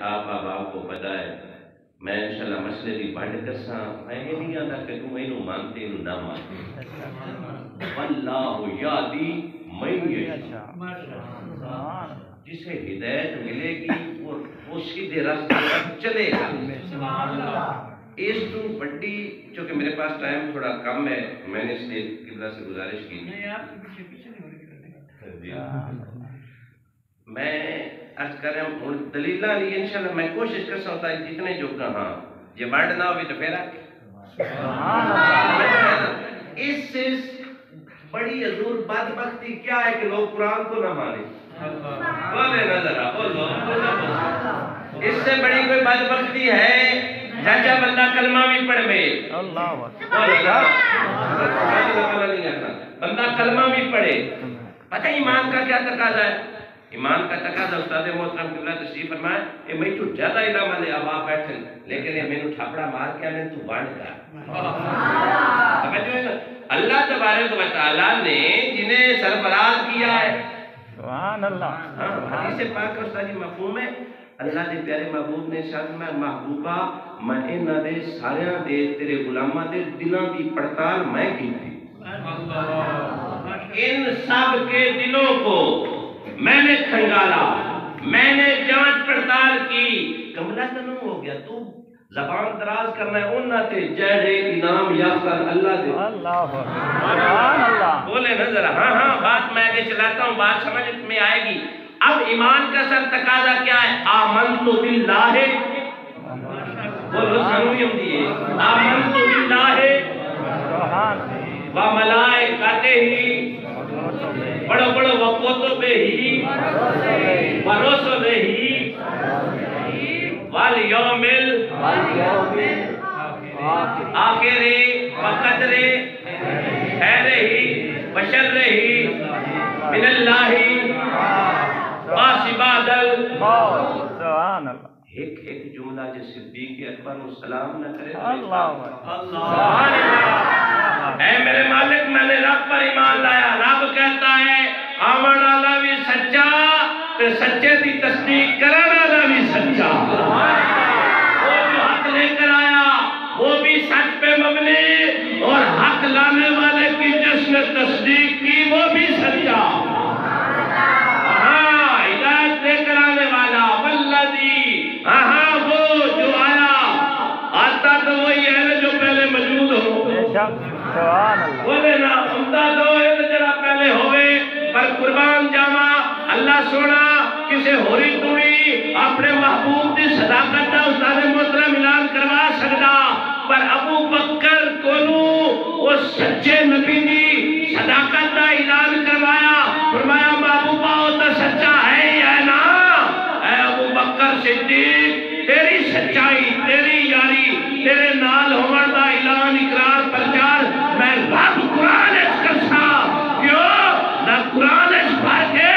آپ آپ کو پتا ہے میں انشاءاللہ مسئلے کی پڑھ کرساں میں یہ نہیں آتا کہ تم اینو مانتے اینو نہ مانتے واللہ یادی من یشاء جسے ہدایت ملے گی وہ سیدھے راستے پر چلے گا۔ اس تو بڑی چونکہ میرے پاس ٹائم تھوڑا کم ہے میں نے اس لیے قبلہ سے گزارش کی میں عرض کر رہا ہوں دلیلہ لیے انشاءاللہ میں کوشش کر سکتا ہے جتنے جو کہاں یہ ورڈ نہ ہوگی تو پھر اس سے بڑی حضور بدبختی کیا ہے کہ لوگ قرآن کو نہ مانے بولے نظر بولو اس سے بڑی کوئی بدبختی ہے جاچا بندہ کلمہ بھی پڑھ میں بندہ کلمہ بھی پڑھے پتہ ایمان کا کیا تقاضا ہے؟ ایمان کا تقاضا استاد محترم قبلہ تشریف فرمائے کہ میں تو زیادہ علم والے اب آپ بیٹھے لیکن یہ مینوں تھاپڑا مار کے آنے تو بانڈ کر سمجھو ہے نا اللہ تبارک و تعالیٰ نے جنہیں سرفراز کیا ہے سبحان اللہ حدیث پاک استاد جی مفہوم ہے اللہ دے پیارے محبوب نے شاید میں محبوبہ میں انہاں دے ساریاں دے تیرے غلاماں دے دلاں دی پڑتال میں کی تھی ان سب کے دلوں کو میں نے کھنگالا میں نے جانچ پڑتال کی کملہ تنوں ہو گیا تو زبان دراز کرنا ہے انہاں تے جہرے انعام یافتہ اللہ دے اللہ بولے نا ذرا ہاں ہاں بات میں آگے چلاتا ہوں بات سمجھ میں آئے گی اب ایمان کا سر تقاضا کیا ہے آمنت باللہ بولو سنویم دیئے آمنت باللہ وملائکتہ بڑو بڑو وقوتوں ہی ورسلہ ہی والیوم آخر وقدر خیر ہی وشر ہی من اللہ آسباد سبحان اللہ ایک جملہ جس صدیق اکبر سلام نہ کرے اے میرے مالک میں نے رب پر ایمان لایا رب کہتا ہے آمن والا بھی سچا تے سچے دی تصدیق کرن والا بھی سچا وہ جو حق لے کر آیا وہ بھی سچ پہ مبنی اور حق لانے والے کی جس نے تصدیق کی وہ بھی سچا ہاں ہدایت لے کر آنے والا والذی ہاں وہ جو آیا آتا تو وہی ہے جو پہلے موجود ہو بولے نا عمدہ دو ہے جرا پہلے ہوئے پر قربان جاما اللہ سونا کسے ہوری توڑی اپنے محبوب دی صداقت دا استاد محترم اعلان کروا سکتا پر ابو بکر کونو وہ سچے نبی دی صداقت دا اعلان کروایا فرمایا محبوبہ ہوتا سچا ہے یا نا اے ابو بکر صدیق تیری سچائی تیری یاری تیرے نال ہومن دا اعلان اقرار پرچار میں رب قرآن اس کرسا کیوں نہ قرآن اس بھر کے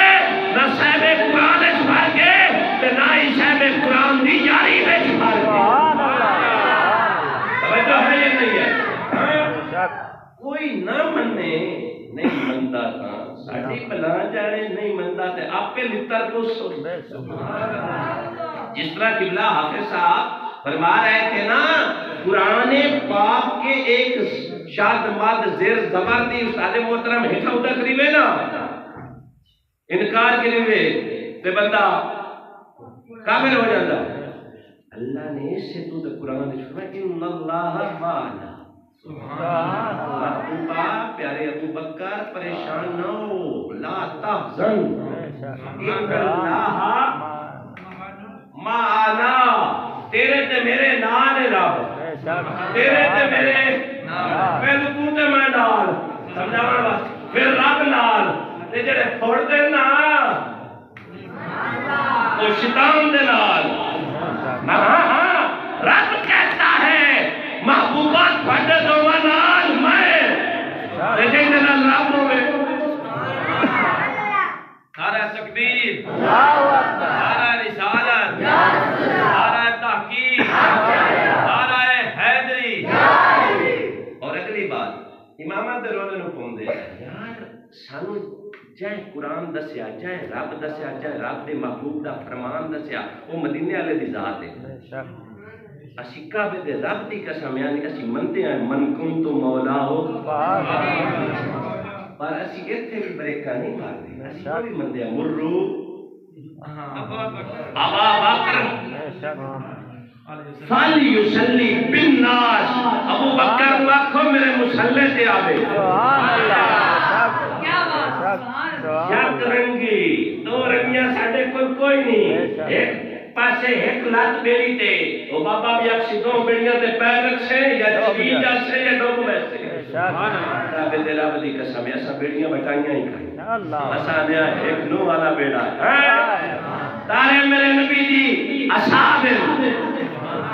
نہ صاحب قرآن اس بھر کے نہ ہی صاحب قرآن دی یاری میں چھپار کے توجہ ہے یہ نہیں ہے کوئی نہ مننے نہیں منتا تھا ساڑھی پلا جانے نہیں منتا تھے آپ پہ لکھتا تو جس طرح قبلہ حافظ صاحب فرما رہے تھے نا قرآن پاک کے ایک شاد ماد زیر زبر دی استاد محترم ہٹھا ہوتا قریبے نا انکار کے لیے تے بندہ کامل ہو جاتا اللہ نے اس سے تو قرآن فرمایا ان اللہ معنا محبوبہ پیارے ابو بکر پریشان نہ ہو لا تحزن ان اللہ معنا تیرے تے میرے نال رب تیرے تے میرے پہلو تو تے میں نال سمجھاوڑ بات پھر رب نال تے جڑے پھوڑ دے نا وہ شیطان دے نال ہاں رب کہتا ہے محبوبات پھڑے دو نال میں لیکن دے نال رب ہوئے سارا تکبیر سارا رسالت سارا تحقیق سارا حیدری اور اگلی بات امامہ دے رونے نو کون دے یار سانو جائے قرآن دسے دسیا جائے رب دسیا جائے رب دے محبوب دا فرمان دسیا وہ مدینے والے دی ذات ہے اسی کعبے دے رب دی قسم یعنی اسی منتے ہیں من کن تو مولا ہو پر اسی ایتھے بھی بریکا نہیں مارتے اسی کو بھی مندے ہیں مرو ابا بکر فَلْيُسَلِّ بِالنَّاسِ ابو بکر کو آکھو میرے مسلح تے آوے یک رنگی دو رنگیاں ساڑھے کوئی نہیں ایک پاسے ایک لات بیڑی تے وہ بابا بھی اکسی دو بیڑیاں تے پیر رکھ سے یا چوی جا سے یا ڈوب بیسے رب دے رب دی قسم ایسا بیڑیاں بٹائیاں ہی کھائیں ایسا نیا ایک نو والا بیڑا ہے تارے میرے نبی دی اصحابن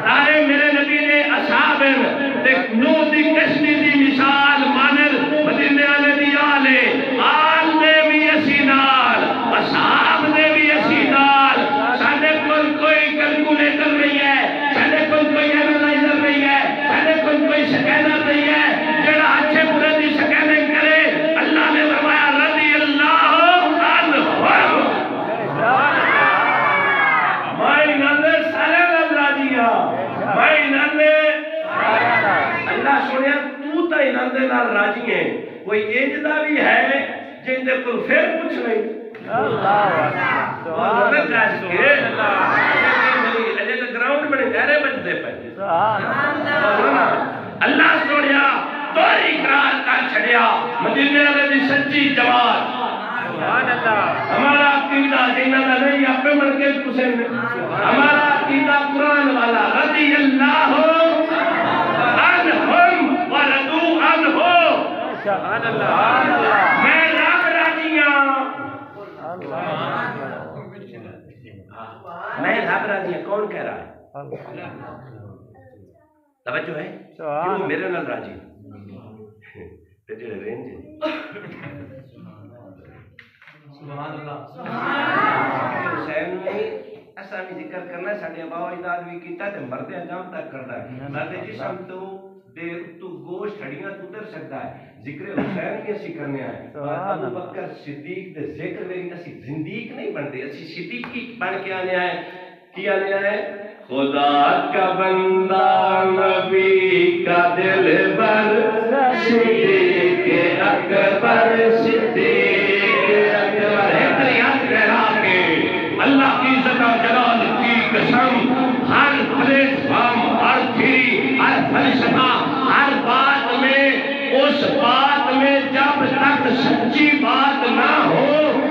تارے میرے نبی نے اصحابن تے نو دی کشنی دی مثال مانر مدینے آلے دی آلے آل دے بھی اسی نال اصحاب دے بھی اسی نال ساڑھے کوئی کلکولیٹر نہیں ہے ساڑھے کوئی اینالائزر نہیں ہے ساڑھے کوئی سکینر نہیں ہے جڑا اچھے برے دی سکیننگ کرے اللہ نے فرمایا رضی اللہ عنہم مائی ناندے سارے نال راجیہ مائی ناندے اللہ سنیا تو تا ہی ناندے نال راجی ہیں کوئی ایجدہ بھی ہے جن دے پر پھر کچھ نہیں گراؤنڈ میں گہرے بچ دے پہ اللہ سوڑیا توری اقرار کا چھڑیا مدینے والے دی سچی جواب ہمارا عقیدہ جنہ دا نہیں آپ پہ مر کے کسے میں ہمارا عقیدہ قرآن والا رضی اللہ عنہم وردو عنہو میں رب راجیاں میں رب راجیاں کون کہہ رہا ہے توجہ ہے کیوں میرے نال راجی تے جڑے رینج سبحان اللہ حسین نے ایسا بھی ذکر کرنا ہے ساڑھے ابا و اجداد بھی کیتا تے مردے انجام تک کرتا ہے مردے جسم تو دے تو گوشت ہڈیاں تو اتر سکتا ہے ذکر حسین کی اسی کرنے آئے ابو بکر صدیق دے ذکر میری اسی زندیق نہیں بنتے اسی صدیقی بن کے آنے آئے کی آنے آئے خدا کا بندہ نبی کا دل بر صدیق اکبر صدیق اکبر ہے تریات رہا کے اللہ کی عزت و جلال کی قسم ہر پلیٹ فارم ہر تھیری ہر فلسفہ ہر بات میں اس بات میں جب تک سچی بات نہ ہو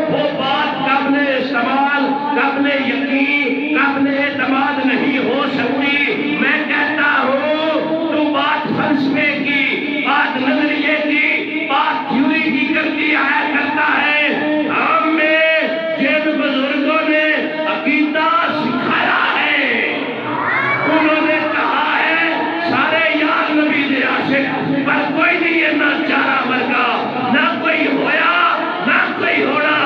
وہ بات قابل استعمال قابل یقین قابل اعتماد نہیں ہو سکتی میں کہتا ہوں تو بات فلسفے کی بات نظریے کی بات تھیوری کی کرتا ہے ہم میں جن بزرگوں نے عقیدہ سکھایا ہے انہوں نے کہا ہے سارے یار نبی دے عاشق پر کوئی نہیں ہے نہ چارہ ورگا نہ کوئی ہویا نہ کوئی ہونا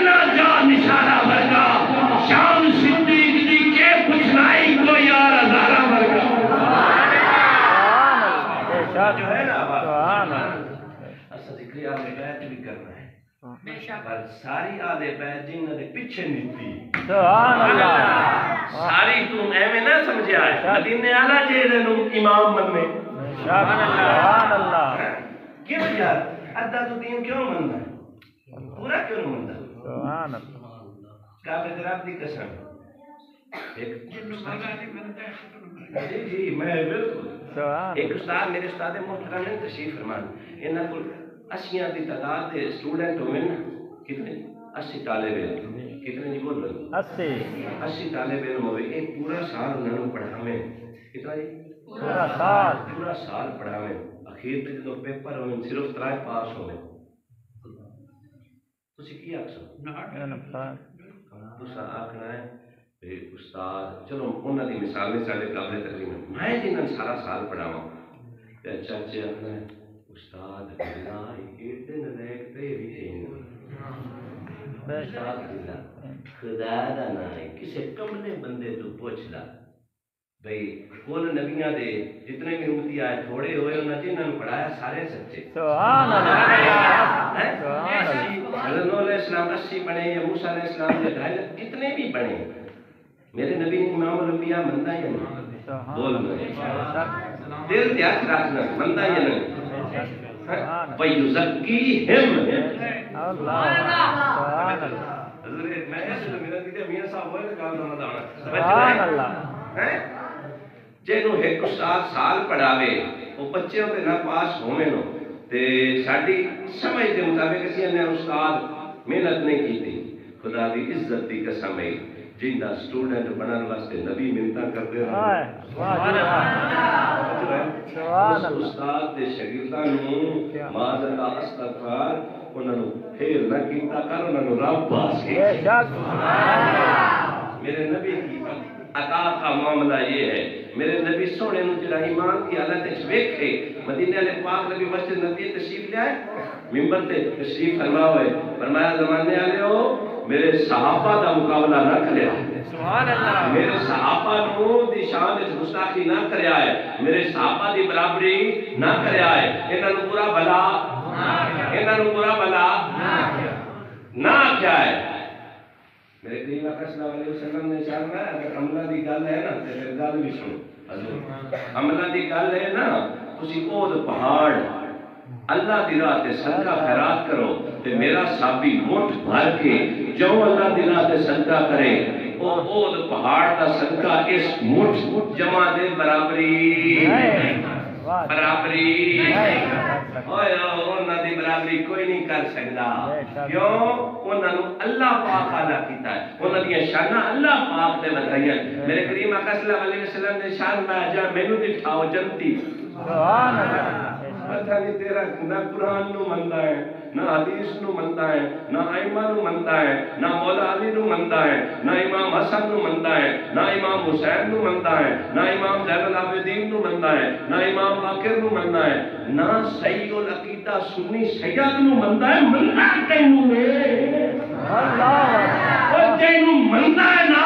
نہ جا نشارہ ورگا شام صدیق دی کے پچھنائی کو یار ہزارہ ورگا جو ہے نا اصلا ذکری آلے بیت بھی کرنا ہے پر ساری آلے بیت جنہ دے پیچھے نیتی ساری تم ایمیں نہ سمجھے آئے مدینے آلہ جیدے نم امام مننے کیوں یار ادھا تو دین کیوں مننا ہے پورا کیوں مننا کعبہ دراب دی قسم جی میں بالکل ایک استاد میرے استاد محترم نے تشریف فرمان انہاں کو 80 دی تعداد دے اسٹوڈنٹ ہوئے نا کتنے 80 طالب علم کتنے نہیں بول رہے 80 طالب علم ہوئے ایک پورا سال انہوں نے پڑھاویں کتنا جی پورا سال پڑھاویں اخیر تک جو پیپر ہوئے صرف 3 پاس ہوئے تسی کی آکسو تسا آکھنا ہے استاد چلو انہاں دی مثال میں سارے قابل تقریم میں جنہاں سارا سال پڑھاواں تے چاچے آکھنا ہے استاد اللہ ایک دن ریک تے بھی ہیں استاد اللہ خدا دا نا ہے کسے کملے بندے تو پوچھ لا بھئی کول نبیاں دے جتنے بھی امتی آئے تھوڑے ہوئے انہاں جنہاں نے پڑھایا سارے سچے سبحان اللہ حضرت نوح علیہ السلام 80 بنے یا موسیٰ علیہ السلام نے 250 کتنے بھی بنے، میرے نبی نے امام الانبیاء منتا یا نہیں؟ بول دل ہاتھ رکھنا منتا یا نہیں؟ وَيُزَكِّيهِمْ حضرت میں ایسے تو میرا دیدے میاں صاحب ہوئے تو کام نہ دانا جنہوں ایک سال پڑھاوے وہ بچے ہوتے نہ پاس ہوئے نو تے ساڑھی سمجھ دے مطابق کسی نے استاد محنت نہیں کی تھی، خدا دی عزت دی قسم ہے جیندہ سٹوڈنٹ بنان واسطے نبی منتا کر دے رہا اس استاد دے شاگردانوں معاذ اللہ استغفار انہوں نے پھیر نہ کیتا کر انہوں نے رب باس کی میرے نبی کی عطا کا معاملہ یہ ہے، میرے نبی سونے نو جڑا ایمان کی حالت وچ ویکھے مدینے والے پاک نبی مسجد نبی تشریف لے آئے منبر تے تشریف فرما ہوئے فرمایا زمانے والے ہو میرے صحابہ دا مقابلہ نہ کریا سبحان اللہ، میرے صحابہ نو دی شان وچ گستاخی نہ کریا ہے، میرے صحابہ دی برابری نہ کریا ہے، انہاں نو برا بھلا نہ کیا ہے میرے کریم آقا صلی اللہ علیہ وسلم نے اشارہ ہے اگر عملہ دی گل ہے نا تے پھر گل بھی سنو حضور عملہ دی گل ہے نا تسی اود پہاڑ اللہ دی راہ تے صدقہ خیرات کرو تے میرا صحابی مٹھ بھر کے جو اللہ دی راہ تے صدقہ کرے او اود پہاڑ دا صدقہ اس مٹھ جمع دے برابری انہاں دی برابری کوئی نہیں کر سکتا کیوں انہاں نو اللہ پاک اعلیٰ کیتا ہے، انہاں دی شاناں اللہ پاک نے بتائیاں میرے کریم آقا صلی اللہ علیہ وسلم نے شان میں جا مینوں دکھاؤ جنتی سبحان اللہ پتہ نہیں تیرا نہ قرآن نو مندا ہے نہ حدیث نو مندا ہے نہ ائمہ نو مندا ہے نہ مولا علی نو مندا ہے نہ امام حسن نو مندا ہے نہ امام حسین نو مندا ہے نہ امام زین العابدین نو مندا ہے نہ امام باقر نو مندا ہے نہ صحیح العقیدہ سنی سید نو مندا ہے مندا کینو ہے اللہ او جینو مندا ہے نا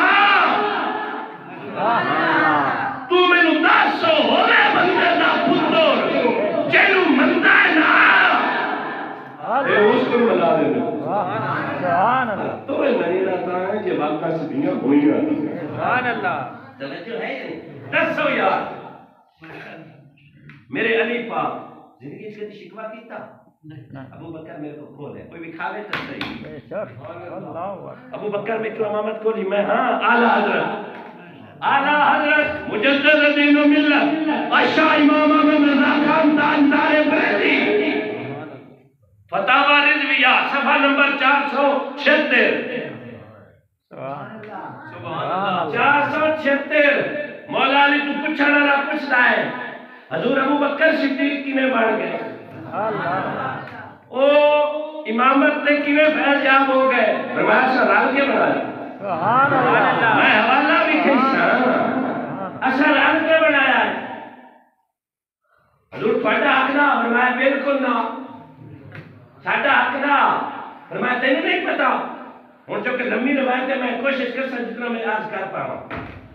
تو مینوں دس ہوے بندے دا پتر جینو مندا ہے نا اے اس کو ملا دے سبحان اللہ تو یہ نہیں رہتا ہے کہ واقعہ سبھیاں ہوئی رہتا ہے سبحان اللہ توجہ ہے دسو یار میرے علی پاک زندگی سے شکوا کیتا ابو بکر میرے کو کھول ہے کوئی بھی کھاوے تو صحیح ابو بکر میں کیوں امامت کھولی میں ہاں اعلیٰ حضرت مجدد دین و ملت اشاہ امام احمد رضا خان تاجدار بریلی فتاوی رضویہ صفحہ نمبر 476 476 مولا علی تو پوچھنا نہ پوچھتا ہے حضور ابو بکر صدیق کی میں بڑھ گئے او امامت نے کی میں فیضیاب ہو گئے فرمایا سا رال کے بنا لیا میں حوالہ بھی کھیسا اثر رال کے بنایا ہے حضور پڑھا حقنا فرمایا بالکل نہ ساڑھا حقنا فرمایا تینوں نہیں پتا ہوں چونکہ لمبی روایت ہے میں کوشش کر سکتا جتنا میں آج کر پاؤں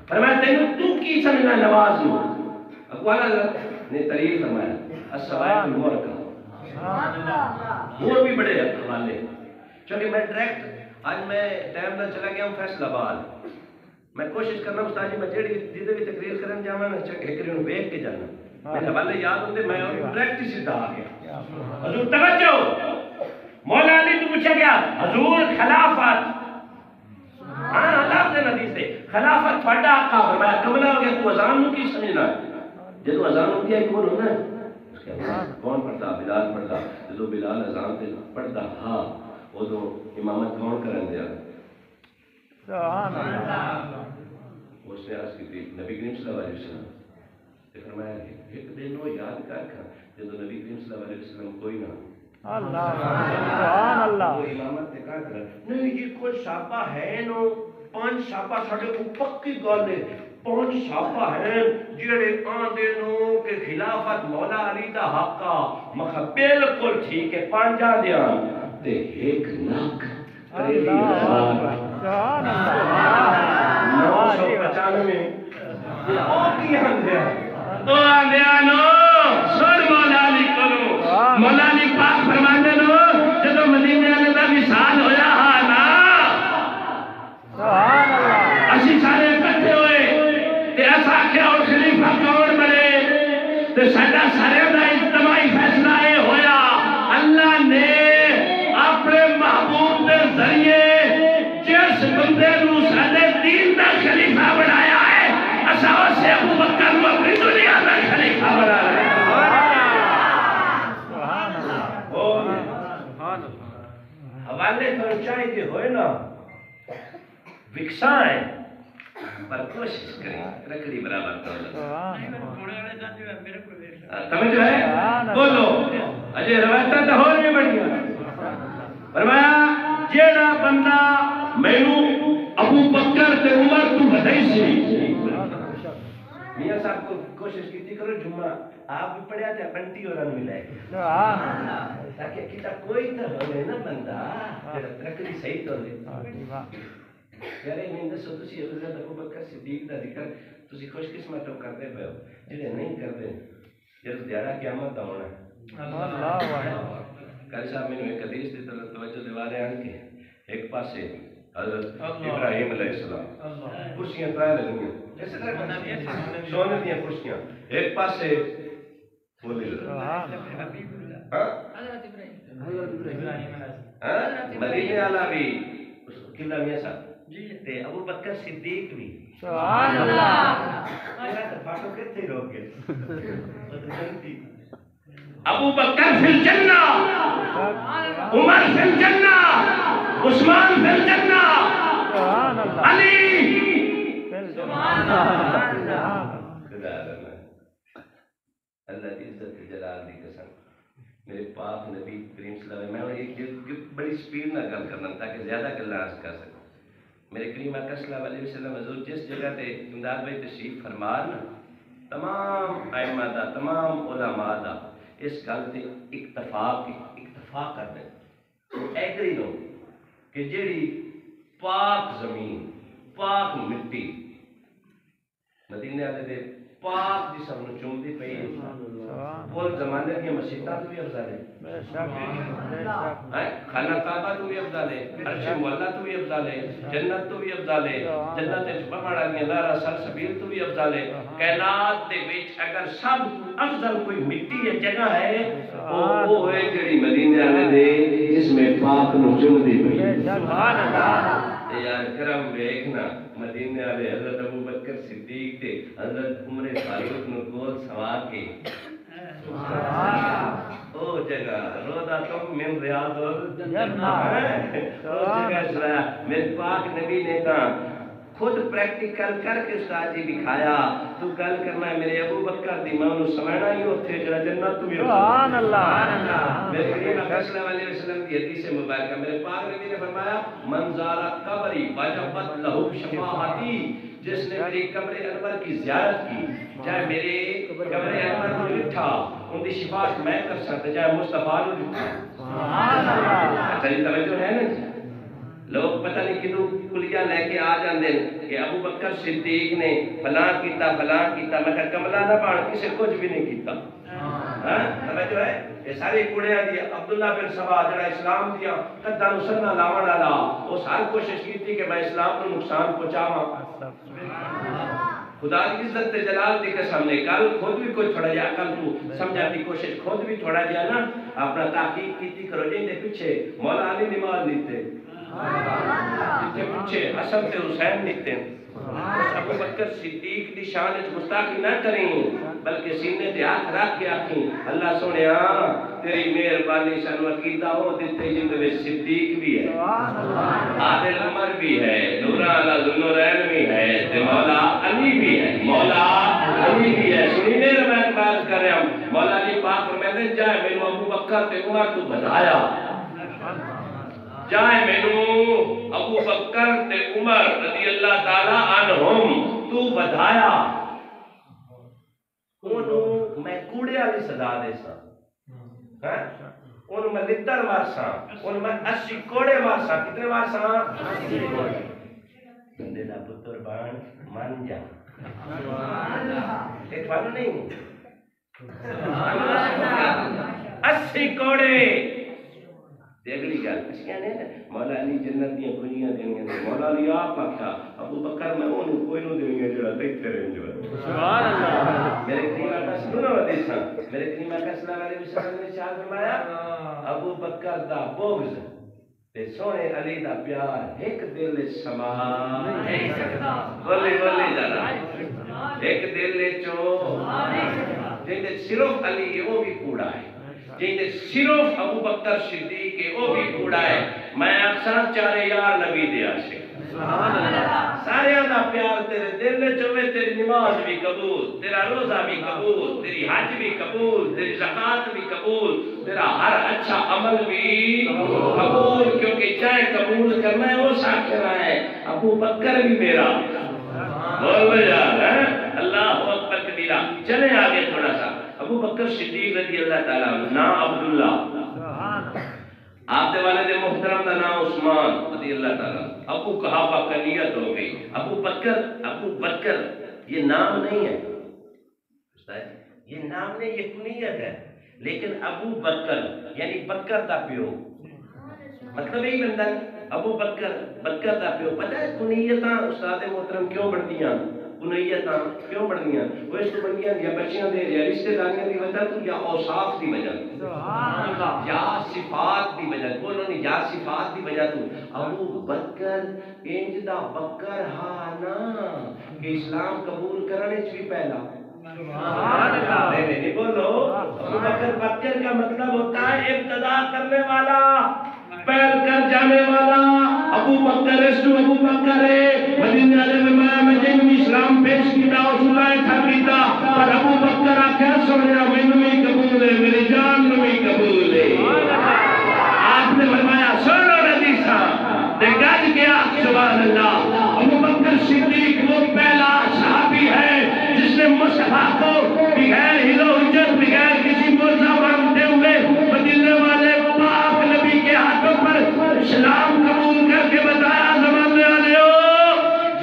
فرمایا تینوں تو کی سمجھنا نواز ہوں اقوال حضرت نے تعریف فرمایا السوائب المورکہ اور بھی بڑے حوالے چونکہ میں ڈائریکٹ آج میں ٹائم نہ چلا گیا ہوں فیصلہ آباد میں کوشش کرنا استاد جی میں جیڑی جدے بھی تقریر کرن جاواں نا ایک رن ویکھ کے جانا میرے حوالے یاد ہوندے میں ڈائریکٹ ہی سیدھا آ گیا حضور توجہ مولا علی تو پوچھا گیا حضور خلافت ہاں اللہ سے ندی سے خلافت تھوڑا آقا فرمایا کملا ہو گیا تو اذان نو کی سمجھنا جدو اذان ہوتی ہے کون ہونا ہے کون پڑھتا بلال پڑھتا جدو بلال اذان تے پڑھتا ہاں وہ تو امامت کون کرن دیا سبحان اللہ اس نے عرض کی تھی نبی کریم صلی اللہ علیہ وسلم نے فرمایا ایک دن وہ یاد کر جدو نبی کریم صلی اللہ علیہ وسلم کوئی نہ اللہ سبحان اللہ وہ امامت تے کہا کر نہیں یہ کوئی شاپا ہے نو 5 شاپا ساڈے کو پکی گل ہے 5 شاپا ہیں جڑے آندے نو کہ خلافت مولا علی دا حق مکھا بالکل ٹھیک ہے 5 دیاں تے 1 لاکھ 995 او کی آندے او آندے سن مولا علی کو مولا علی پاک فرماندے نو جدو مدینے والے دا وصال خلیفہ بنایا ہے اساں سے ابو بکر کو اپنی دنیا میں خلیفہ بنا رہے ہیں حوالے تو چاہیے ہوئے نا وکسائیں پر کوشش کریں رکھڑی برابر سمجھ رہے بولو اجے روایتاں تو ہور بھی بڑھیا فرمایا جیڑا بندہ مینوں ابو بکر تے عمر تو بدائی سی میاں صاحب کو کوشش کیتی کرو جمعہ آپ بھی پڑھیا تھا بنٹی اور ان ملائے تاکہ کتا کوئی تو ہوئے نا بندہ رکھڑی صحیح تو لے یارے میں دسو تسی حضرت ابو بکر صدیق دا ذکر تسی خوش قسمت کرتے پے ہو جڑے نہیں کرتے جب دیارہ قیامت دا ہونا ہے قاری صاحب میں نے ایک حدیث دی طرف توجہ دوا رہے ہیں کہ ایک پاسے حضرت ابراہیم علیہ السلام کرسیاں ترائے لگیں جیسے طرح سونے دیاں کرسیاں ایک پاسے بولی مدینے والا بھی قبلہ میاں صاحب تے ابو بکر صدیق بھی سبحان اللہ میرا تو فاٹو کتے روک گئے ابو بکر فی الجنہ عمر فی الجنہ عثمان فی الجنہ علی سبحان اللہ اللہ کی عزت جلال دی قسم میرے پاک نبی کریم صلی اللہ علیہ وسلم میں ایک بڑی سپیڈ نہ گل کرنا تاکہ زیادہ گلاں عرض کر سکوں میرے کریم آقا صلی اللہ علیہ وسلم حضور جس جگہ تے امداد بھائی تشریف فرمان تمام ائمہ دا تمام علماء دا اس گل تے اکتفا کر دیں ایگری لو کہ جیڑی پاک زمین پاک مٹی مدینے والے دے پاک جسم نو چومدی پئی بول زمانے کی مسجداں تو بھی افضل ہے خانہ کعبہ تو بھی افضل ہے عرش مولا تو بھی افضل ہے جنت تو بھی افضل ہے جنت وچ بڑا والی لارا سلسبیل تو بھی افضل ہے کائنات دے وچ اگر سب افضل کوئی مٹی ہے جگہ ہے وہ ہے جڑی مدینے والے دے جس میں پاک نو چومدی پئی سبحان اللہ یار کرم دیکھنا مدینے والے حضرت ابو بکر صدیق تے حضرت عمر فاروق نو گول سوار کے او جگہ روضہ تم من ریاض الجنہ او جگہ چلا میرے پاک نبی نے کہا خود پریکٹیکل کر کے استاد جی دکھایا تو گل کرنا ہے میرے ابو بکر دی ماں نو سمجھنا ہی اوتھے جڑا جنت تو بھی سبحان اللہ میرے کریم صلی اللہ علیہ وسلم کی حدیث مبارکہ میرے پاک نبی نے فرمایا من زارا قبری وجبت لہو شفاعتی جس نے میری قبر انور کی زیارت کی چاہے میرے قبر انور کو لٹھا ان دی شفاعت میں کر سکتا چاہے مصطفیٰ نے لٹھا سبحان اللہ اچھا یہ توجہ ہے نا لوگ پتہ نہیں کدو کلیہ لے کے آ جاندے کہ ابو بکر صدیق نے فلاں کیتا میں کہا کملہ نہ پاڑ کسے کچھ بھی نہیں کیتا توجہ ہے یہ ساری کڑیاں دی عبداللہ بن سبا جڑا اسلام دیا قدہ نسلنا لاون والا وہ ساری کوشش کی تھی کہ میں اسلام کو نقصان پہنچاواں خدا کی عزت تے جلال دی قسم نے کل خود بھی کوئی تھوڑا جہا عقل تو سمجھاتی کوشش خود بھی تھوڑا جہا نا اپنا تحقیق کیتی کرو جن دے پیچھے مولا علی نماز لیتے جن پیچھے حسن تے حسین لکھتے ہیں ابو بکر صدیق دی شان وچ گستاخی نہ کریں بلکہ سینے تے ہاتھ رکھ کے آکھیں اللہ سونیا تیری مہربانی سانو عقیدہ ہو دتے جن وچ صدیق بھی ہے عادل عمر بھی ہے نور علی ذوالنورین بھی ہے تے مولا علی بھی ہے مولا علی بھی ہے سنی میرے میں بات کر رہا ہوں مولا علی پاک فرماتے جائے مینوں ابو بکر تے عمر تو بتایا جائے مینوں ابو بکر تے عمر رضی اللہ تعالی عنہم تو بدھایا انہوں میں کوڑے والی صدا دے سا انہوں میں لدر وارساں انہوں میں 80 کوڑے وارساں کتنے وارساں 80 کوڑے بندے دا پتر بان مان جا ایک بار نہیں 80 کوڑے اگلی گل اسی کہنے مولا علی جنت دیاں کنیاں دینیاں مولا علی آپ آکھا ابو بکر میں انہوں کوئی نو دینیاں جڑا دیکھتے رہیں جو سبحان اللہ میرے کریم آقا سنو حدیثاں میرے کریم آقا صلی اللہ علیہ وسلم نے ارشاد فرمایا ابو بکر دا بغض تے سونے علی دا پیار ایک دل سما نہیں سکتا بولی بولی ذرا ایک دل چو جن صرف علی وہ بھی کوڑا ہے جن صرف ابو بکر صدیق کے وہ بھی کوڑا ہے میں اکثر چارے یار نبی دیا سے سارے دا پیار تیرے دل میں چوے تیری نماز بھی قبول تیرا روزہ بھی قبول تیری حج بھی قبول تیری زکات بھی قبول تیرا ہر اچھا عمل بھی قبول کیونکہ چاہے قبول کرنا ہے وہ ساتھ کرنا ہے ابو بکر بھی میرا بول یار اللہ اکبر کبیرہ چلیں آگے تھوڑا سا ابو بکر صدیق رضی اللہ تعالیٰ نا عبداللہ آپ دے والد محترم دا نام عثمان رضی اللہ تعالیٰ ابو قحافہ کا نیت ہو گئی ابو بکر یہ نام نہیں ہے یہ نام نہیں یہ کنیت ہے لیکن ابو بکر یعنی بکر دا پیو مطلب یہی بندہ ابو بکر دا پیو پتہ ہے کنیتاں استاد محترم کیوں بڑھتیاں کنیتاں کیوں بڑھتیاں وہ اس کو بڑھتیاں یا بچیاں دے یا رشتہ داریاں دی وجہ تو یا اوصاف دی وجہ یا صفات دی وجہ بولو نہیں یا صفات دی وجہ تو ابو بکر انج دا بکر ہانا کہ اسلام قبول کرنے چ بھی پہلا نہیں بولو ابو بکر کا مطلب ہوتا ہے ابتدا کرنے والا پہل کر جانے والا ابو بکر ابو بکر مدینے والے میں جن اسلام پیش کیتا رسول اللہ تھا کیتا اور ابو بکر آخیا سنیا مینوں بھی قبول ہے میری جان نوں بھی قبول ہے آپ نے فرمایا سنو حدیثاں تے گج گیا سبحان اللہ ابو بکر صدیق وہ پہلا صحابی ہے جس نے مصطفیٰ کو بغیر ہلو حجت بغیر کسی موضوع مانتے ہوئے مدینے والے پاک نبی کے ہاتھوں پر اسلام قبول کر کے بتایا زمانے والے ہو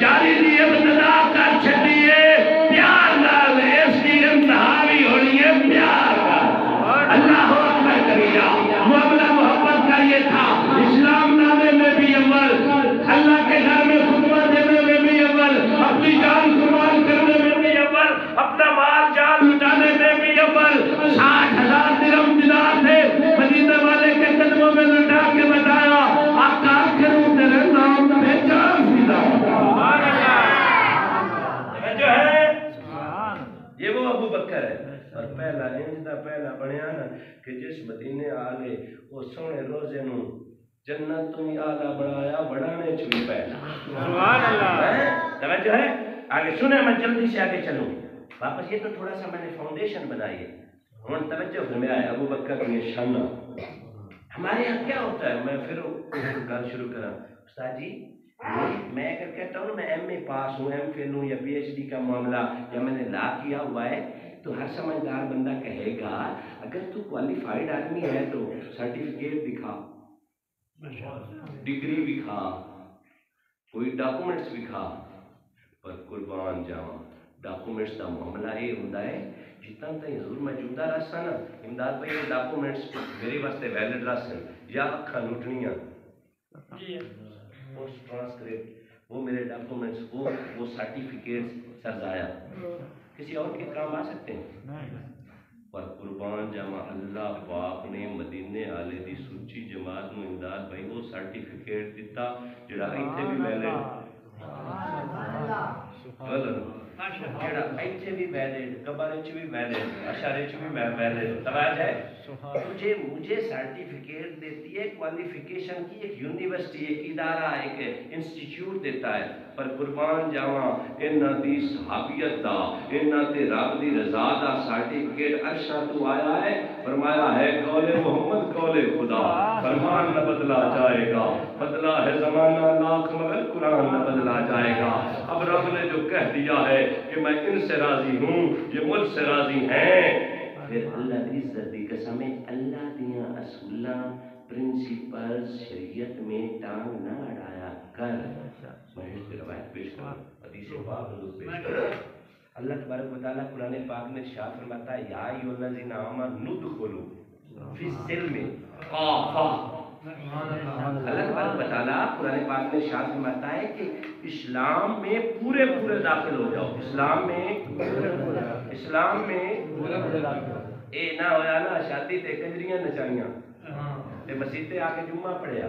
جاری دی ابتدا کر چھڑیے پیار نال اس کی انتہا بھی ہونی ہے پیار کا اللہ اکبر کبیرہ معاملہ محبت کا یہ تھا اسلام نامے میں بھی اول اللہ کے گھر میں خطبہ دینے میں بھی اول اپنی جان قربان کرنے میں بھی اول اپنا مال جان لٹانے میں بھی اول 60,000 درہم دینار تھے مدینے والے کے قدموں میں لٹا کے بتایا آقا کروں تیرے نام پہ جان فدا جو ہے یہ وہ ابو بکر ہے اور پہلا انجدہ پہلا بنیا نا کہ جس مدینے آلے وہ سونے روزے نوں جنت تو ہی آلہ بڑھایا بڑھانے چھوئی پہلا سبحان اللہ توجہ ہے آگے سنے میں جلدی سے آگے چلوں واپس یہ تو تھوڑا سا میں نے فاؤنڈیشن بنائی ہے ہم توجہ فرمایا ابو بکر کی یہ شان ہمارے یہاں کیا ہوتا ہے میں پھر گل شروع کرا استاد جی میں اگر کہتا ہوں میں ایم اے پاس ہوں ایم فل ہوں یا پی ایچ ڈی کا معاملہ یا میں نے لا کیا ہوا ہے تو ہر سمجھدار بندہ کہے گا اگر تو کوالیفائیڈ آدمی ہے تو سرٹیفکیٹ دکھا ڈگری بھی کھا کوئی ڈاکومنٹس بھی کھا پر قربان جاواں ڈاکومنٹس دا معاملہ یہ ہوتا ہے جتنا تھی حضور موجودہ رہا نا امداد بھائی یہ ڈاکومنٹس میرے واسطے ویلڈ رہا یا اکھاں لٹنیاں پوسٹ ٹرانسکرپٹ وہ میرے ڈاکومنٹس وہ سرٹیفکیٹس سرزایا کسی اور کے کام آ سکتے ہیں پر قربان جاواں اللہ پاک نے مدینے والے دی سچی جماعت نو امداد بھائی وہ سرٹیفکیٹ دیتا جڑا ایتھے بھی ویلڈ جڑا ایتھے بھی ویلڈ قبر چ بھی ویلڈ اشارے چ بھی ویلڈ توجہ ہے مجھے سرٹیفکیٹ دیتی ہے کوالیفیکیشن کی ایک یونیورسٹی ایک ادارہ ایک انسٹیٹیوٹ دیتا ہے پر قربان جاواں انہاں دی صحابیت دا انہاں تے رب دی رضا دا سرٹیفکیٹ عرشاں تو آیا ہے فرمایا ہے قول محمد قول خدا فرمان نہ بدلا جائے گا بدلا ہے زمانہ لاکھ مگر قرآن نہ بدلا جائے گا اب رب نے جو کہہ دیا ہے کہ میں ان سے راضی ہوں یہ مجھ سے راضی ہیں پھر اللہ دی عزت دی قسم اللہ دیاں اصولاں پرنسپلز شریعت میں ٹانگ نہ اڑایا کر میں اس روایت پیش کروں حدیث پاک حضور پیش کروں اللہ تبارک و تعالیٰ قرآن پاک میں ارشاد فرماتا ہے یا ایھا الذین آمنوا ادخلوا فی السلم کافہ اللہ تبارک و تعالیٰ قرآن پاک میں ارشاد فرماتا ہے کہ اسلام میں پورے داخل ہو جاؤ اسلام میں اے نہ ہویا نا شادی تے کنجریاں نچائیاں تے مسیتے آ کے جمعہ پڑھیا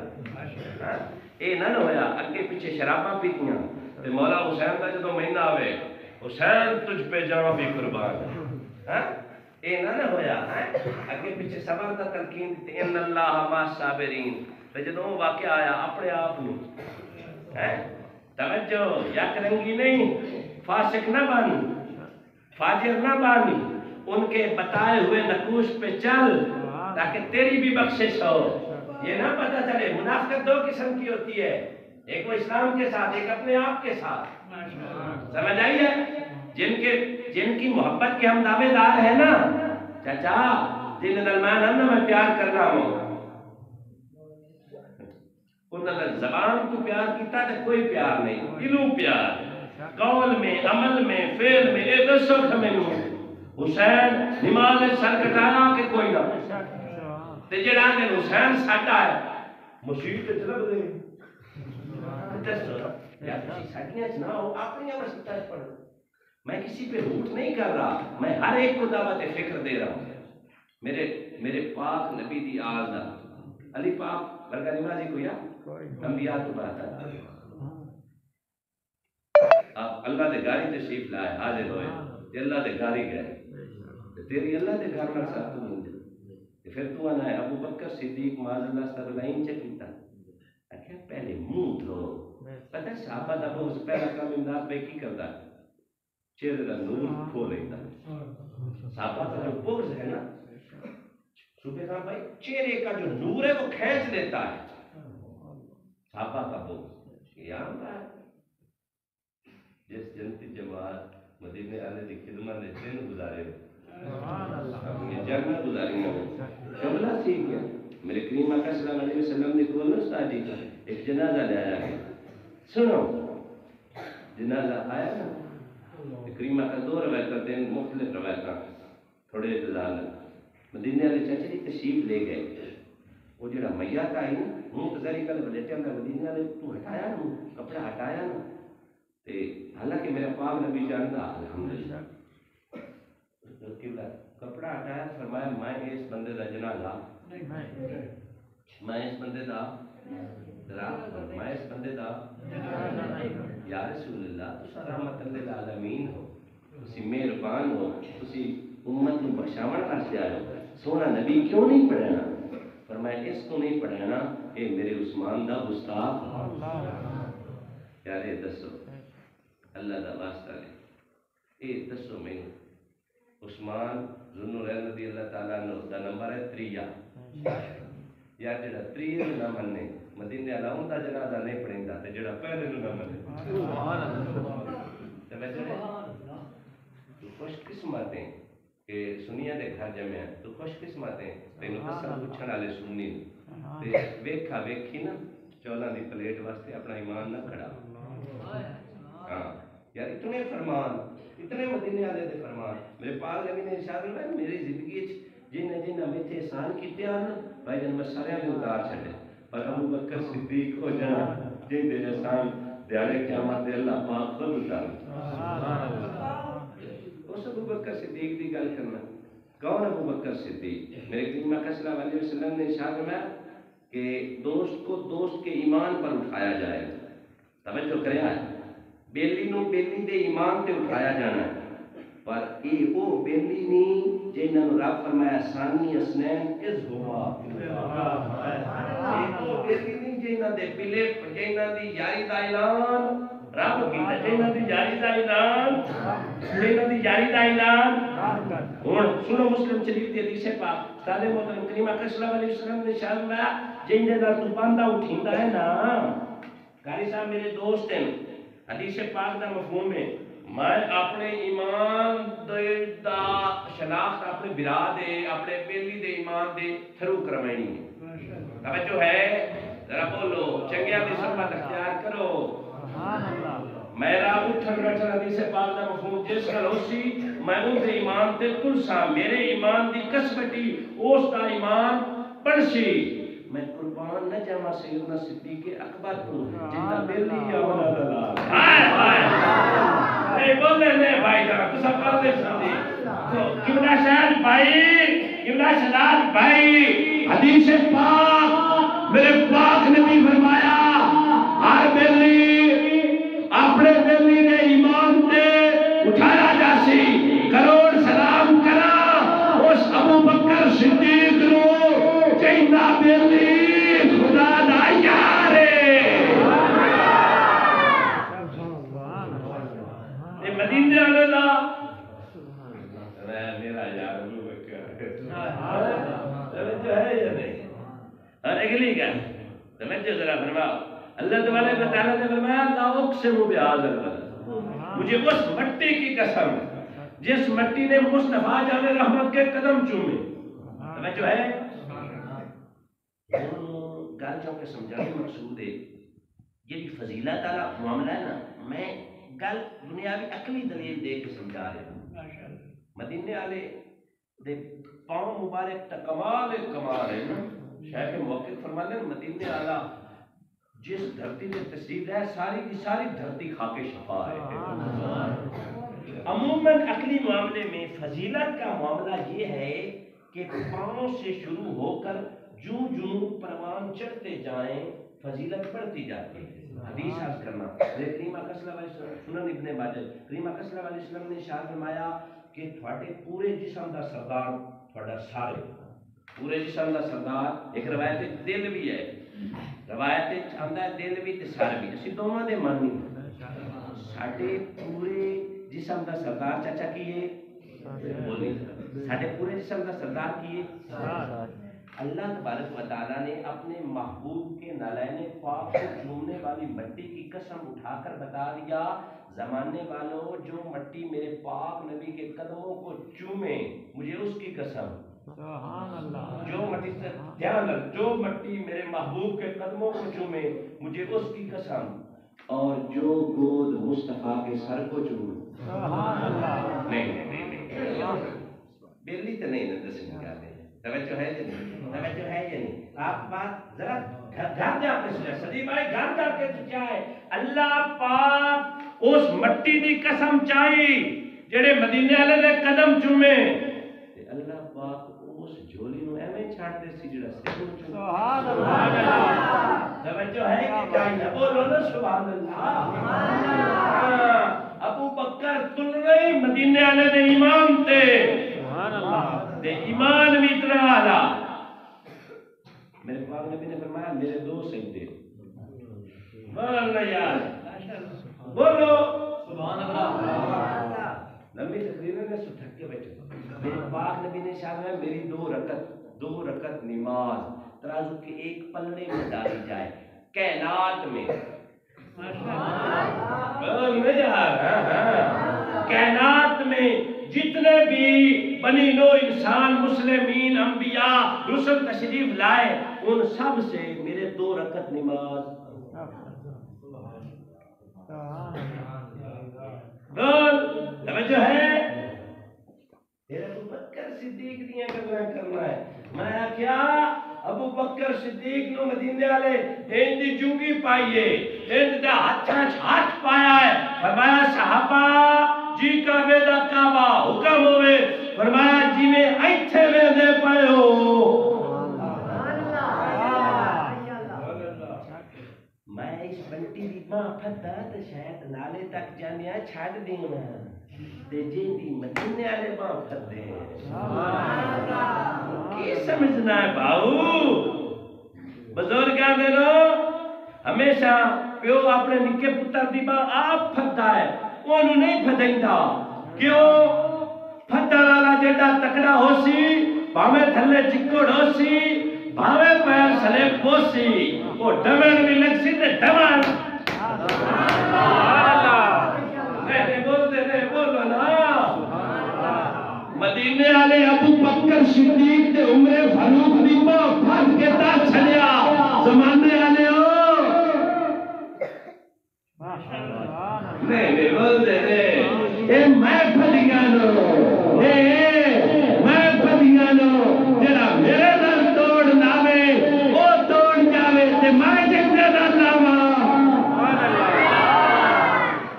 اے نہ ہویا اگے پیچھے شراباں پیتیاں تے مولا حسین دا جدوں مہینہ آوے حسین تجھ پہ جاں بھی قربان اے نہ ہویا اگے پیچھے صبر دا تلقین تے ان اللہ مع الصابرین تے جدوں واقعہ آیا اپنے آپ نو توجہ یک رنگی نہیں فاسق نہ بانی فاجر نہ بانی ان کے بتائے ہوئے نقوش پہ چل تاکہ تیری بھی بخشش ہو یہ نہ پتہ چلے منافقت دو قسم کی ہوتی ہے ایک وہ اسلام کے ساتھ ایک اپنے آپ کے ساتھ سمجھ آئی ہے جن کی محبت کے ہم دعوے دار ہیں نا چچا جن درمیان ہم میں پیار کر رہا ہوں انہوں زبان کو پیار کیتا تو کوئی پیار نہیں دلوں پیار قول میں عمل میں فعل میں اے دسو ہمیں حسین نماز سر کٹایا کہ کوئی نہ تے جڑا نے حسین ساڈا ہے مسیت تے چلا دے دسو یا کسی ساڈیاں نہ ہو اپنی مسیت پڑھ میں کسی پہ روٹ نہیں کر رہا میں ہر ایک کو دعوت فکر دے رہا ہوں میرے پاک نبی دی آل دا علی پاک ورگا نمازی کوئی انبیاء تو بات ہے آپ اللہ دے گاری تشریف لائے حاضر ہوئے تے اللہ دے گاری گئے تیری اللہ دے گھر میں ساتھ تو نہیں دے پھر تو آنا ہے ابو بکر صدیق معاذ اللہ استغفرین چکیتا کہ پہلے منہ دھو پتہ صحابہ دا بہت پہلا کام امداد پہ کی کرتا ہے چہرے کا نور کھو لیتا صحابہ کا جو بغض ہے نا صوفی خان بھائی چہرے کا جو نور ہے وہ کھینچ لیتا ہے صحابہ کا بغض یہ عام بات جس جنتی جماعت مدینے والے کی خدمت نے دن گزارے یہ جنت گزاری ہے شملہ سیکھ گیا میرے کریم آقا صلی اللہ علیہ وسلم نے کہا نا استاد جی ایک جنازہ لے آیا گیا سنو جنازہ آیا نا کریم آقا دو روایت کرتے ہیں مختلف روایت تھوڑے انتظار مدینے والے چاچے جی تشریف لے گئے وہ جڑا میت آئی نا منہ تزاری کل بلیٹے اندر مدینے والے تو ہٹایا نا کپڑا ہٹایا نا تے حالانکہ میرا پاک نبی جانتا الحمدللہ کپڑا ہٹایا فرمایا میں اس بندے دا جنازہ میں اس بندے دا میں اس بندے دا یا رسول اللہ تسا رحمت للعالمین ہو تسی مہربان ہو تسی امت نو بخشاون واسطے آئے ہو سونا نبی کیوں نہیں پڑھنا فرمایا اس کو نہیں پڑھنا اے میرے عثمان دا گستاخ یارے دسو اللہ دا واسطہ لے اے دسو میں عثمان ذوالنورین رضی اللہ تعالیٰ عنہ دا نمبر ہے 3 یا جڑا 3 نہ مننے مدینے والا اوندا جنازہ نہیں پڑھیندا تے جڑا پہلے نو نہ مننے سبحان اللہ تو خوش قسمت ہیں کہ سنیاں دے گھر جمع ہیں تو خوش قسمت ہیں تینوں دساں پوچھن والے سننی تے ویکھا ویکھی نا چولاں دی پلیٹ واسطے اپنا ایمان نہ کھڑا ہاں یار اتنے فرمان اتنے مدینے والے دے فرمان میرے پاک نبی نے ارشاد فرمایا میری زندگی جنہ میتھے احسان کیتے ہیں بھائی جان میں سارے بھی اتار چھڈے پر ابو بکر صدیق ہو جان جن دے احسان دیاڑے قیامت دے اللہ پاک خود اتار سبحان اللہ اس ابو بکر صدیق دی گل کرنا کون ابو بکر صدیق میرے کریم آقا صلی اللہ علیہ وسلم نے ارشاد فرمایا کہ دوست کو دوست کے ایمان پر اٹھایا جائے توجہ کریا ہے بیلی نو بیلی دے ایمان تے اٹھایا جانا ہے پر اے او بیلی نہیں جنہاں نو رب فرمایا ثانی اسنین از ہوا اے او بیلی نہیں جنہاں دے بلے جنہاں دی یاری دا اعلان رب کیتا جنہاں دی یاری دا اعلان جنہاں دی یاری دا اعلان ہن سنو مسلم شریف دی حدیث پاک استاد محترم کریم آقا صلی اللہ علیہ وسلم نے ارشاد فرمایا جنہاں دا تو بندہ اٹھیندا ہے نا قاری صاحب میرے دوست ہیں حدیث پاک دا مفہوم ہے میں اپنے ایمان دا شناخت اپنے برا دے اپنے بیلی دے ایمان دے تھرو کروانی ہے توجہ ہے ذرا بولو چنگیا دی صحبت اختیار کرو میرا اٹھن بیٹھن حدیث پاک دا مفہوم جس نال ہوسی میں ان دے ایمان تے تلساں میرے ایمان دی کسبٹی اس دا ایمان بڑھسی میں قربان نہ جاواں سیدنا صدیق اکبر کو جنہ بیلی یا ولا دلال ہائے ہائے اے بولے نے بھائی جان تو سب پڑھ دے سندی تو قبلہ شہر بھائی قبلہ شہر بھائی حدیث پاک میرے پاک نبی فرمایا ہر بیلی اپنے بیلی نے ایمان تے اٹھایا جاسی کروڑ سلام کرا اس ابو بکر صدیق نو چاہیدا بیلی خدا دا یار اے مدینے والے دا میرا یار ابو بکر جو ہے یا نہیں. اور اگلی گل توجہ ذرا فرماؤ اللہ تبارک و تعالیٰ نے فرمایا لا اقسم بهذا البلد مجھے اس مٹی کی قسم جس مٹی نے مصطفیٰ جان رحمت کے قدم چومے. توجہ ہے گل جو کہ سمجھانے مقصود ہے یہ فضیلت والا معاملہ ہے نا. میں گل دنیاوی عقلی دلیل دے کے سمجھا رہا ہوں. مدینے والے دے پاؤں مبارک تا کمال ہے نا. شیخ موقع فرماتے ہیں مدینے والا جس دھرتی میں تشریف ہے ساری کی ساری دھرتی خاک شفا ہے. عموماً عقلی معاملے میں فضیلت کا معاملہ یہ ہے کہ پاؤں سے شروع ہو کر جو جنوب پروان چڑھتے جائیں فضیلت بڑھتی جاتی ہے. حدیث عرض کرنا کریم اکرم صلی اللہ علیہ وسلم سنن ابن ماجہ کریم اکرم صلی اللہ علیہ وسلم نے ارشاد فرمایا کہ تھوڑے پورے جسم دا سردار تھوڑا سارے پورے جسم دا سردار. ایک روایت دل بھی ہے روایت آندا ہے دل بھی تے سر بھی اسی دونوں دے معنی ساڈے پورے جسم دا سردار چاچا کیے بولی ساڈے پورے جسم دا سردار کیے اللہ تبارک و تعالیٰ نے اپنے محبوب کے نالین پاک کو چومنے والی مٹی کی قسم اٹھا کر بتا دیا زمانے والوں جو مٹی میرے پاک نبی کے قدموں کو چومے مجھے اس کی قسم. جو مٹی سے دھیان رکھ جو مٹی میرے محبوب کے قدموں کو چومے مجھے اس کی قسم. اور جو گود مصطفیٰ کے سر کو چومے نہیں بیلی تو نہیں نہ دس نکالے. توجہ ہے یا نہیں توجہ ہے یا نہیں. آپ بات ذرا گھر جا کے صدیق بھائی گھر جا کے کیا ہے اللہ پاک اس مٹی دی قسم چاہی جڑے مدینے والے دے قدم چومے تے اللہ پاک اس جھولی نو ایویں چھاڑ دے سی جڑا سر نو چومے. سبحان اللہ. توجہ ہے کہ چاہیے بولو نا سبحان اللہ. ابو بکر تل رہی مدینے والے دے ایمان تے سبحان اللہ دے ایمان بھی اتنا آلہ. میرے پاک نبی نے فرمایا میرے دو سجدے اللہ یار بولو سبحان اللہ. لمبی تقریر میں سٹھک کے بیٹھے میرے پاک نبی نے شاہ میں میری دو رکعت نماز ترازو کے ایک پلڑے میں ڈالی جائے کائنات میں کائنات میں جتنے بھی بنی نو انسان مسلمین انبیاء رسل تشریف لائے ان سب سے میرے 2 رکعت نماز توجہ ہے. تیرے ابو بکر صدیق دیاں کرنا ہے. میں کیا ابو بکر صدیق نو مدینے والے ہندی چونگی پائیے ہند دا ہاتھ پایا ہے. فرمایا صحابہ جی کعبے دا کعبہ حکم ہوئے فرمایا جی میں ایتھے میں دے پائے ہو. میں اس بنٹی دی ماں پھدا تے شاید نالے تک جانیا چھڑ دینا تے جی دی مدینے والے ماں پھدے کی سمجھنا ہے باؤ. بزرگاں دے نو ہمیشہ پیو اپنے نکے پتر دی ماں آپ پھدا ہے انہوں نہیں پھدیندا. کیوں پھدا والا جیڑا تکڑا ہو سی بھاویں تھلے چکڑ ہو سی بھاویں پیر سلے پوسی وہ ڈمن بھی لگ سی تے ڈمن بولو نا. مدینے والے ابو بکر صدیق تے عمر فاروق دی ماں پھد کے تا چھلیا زمانے والے ہو نہیں بولتے اے میں پھدیاں نو میں پھدیاں نو جڑا میرے نال توڑ لاوے او توڑ جاوے تے میں جنگے نال لاواں.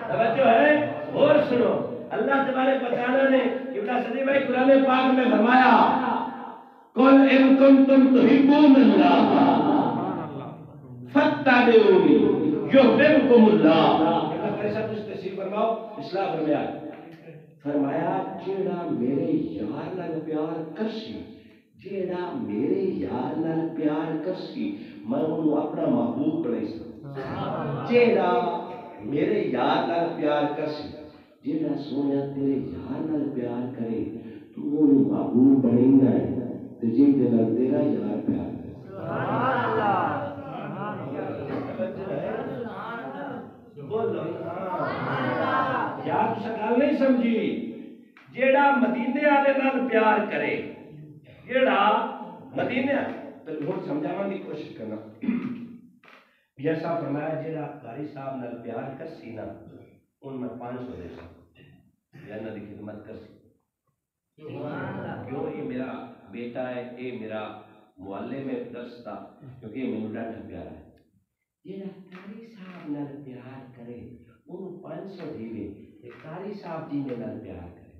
توجہ ہے. اور سنو اللہ تبارک و تعالی نے ابن صدی بھائی قرآن پاک میں فرمایا قل ان کنتم تحبون اللہ فاتبعونی یحببکم اللہ. اللہ ایسا کچھ تشریف فرماؤ. اصلاح فرمایا جیڑا میرے یار نال پیار کرسی، جیڑا میرے یار نال پیار کرسی میں انہوں اپنا محبوب بنائی سکتا. جیڑا میرے یار نال پیار کرسی، جیڑا سونے تیرے یار نال پیار کرے تو انہوں محبوب بنائی ہے تو جی دل تیرا یار پیار کرے. بولو یار گل نہیں سمجھی. جیڑا مدینے والے نال پیار کرے، جیڑا مدینے ہوں سمجھانے کی کوشش کرنا. میاں صاحب فرمایا جیڑا قاری صاحب نال پیار کرسی نا ان میں 500 دے سکتا یا انہاں دی خدمت کرسی. کیوں یہ میرا بیٹا ہے، یہ میرا معلم ہے درس دا، کیونکہ یہ میرے ڈاڈا پیارا ہے. جیڑا قاری صاحب نال پیار کرے انہوں 500 دیوے، قاری صاحب جی نے نال پیار کرے.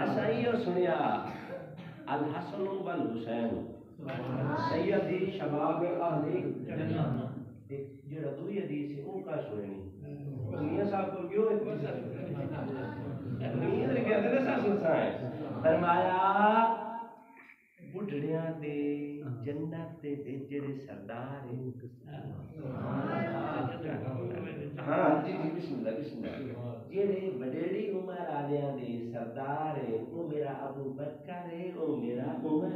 اسائیو سنیا الحسن والحسین سیدی شباب اہل جنہ. جیڑا دوئی حدیث ہے وہ کا سننی میاں صاحب کو کیوں فرمایا بڑھڑیاں دے جنت دے جڑے سردار ہیں. ہاں جی جی بسم اللہ بسم اللہ. جڑے بڑیڑی عمر آلیاں دے سردار ہیں وہ میرا ابو بکر ہے، وہ میرا عمر.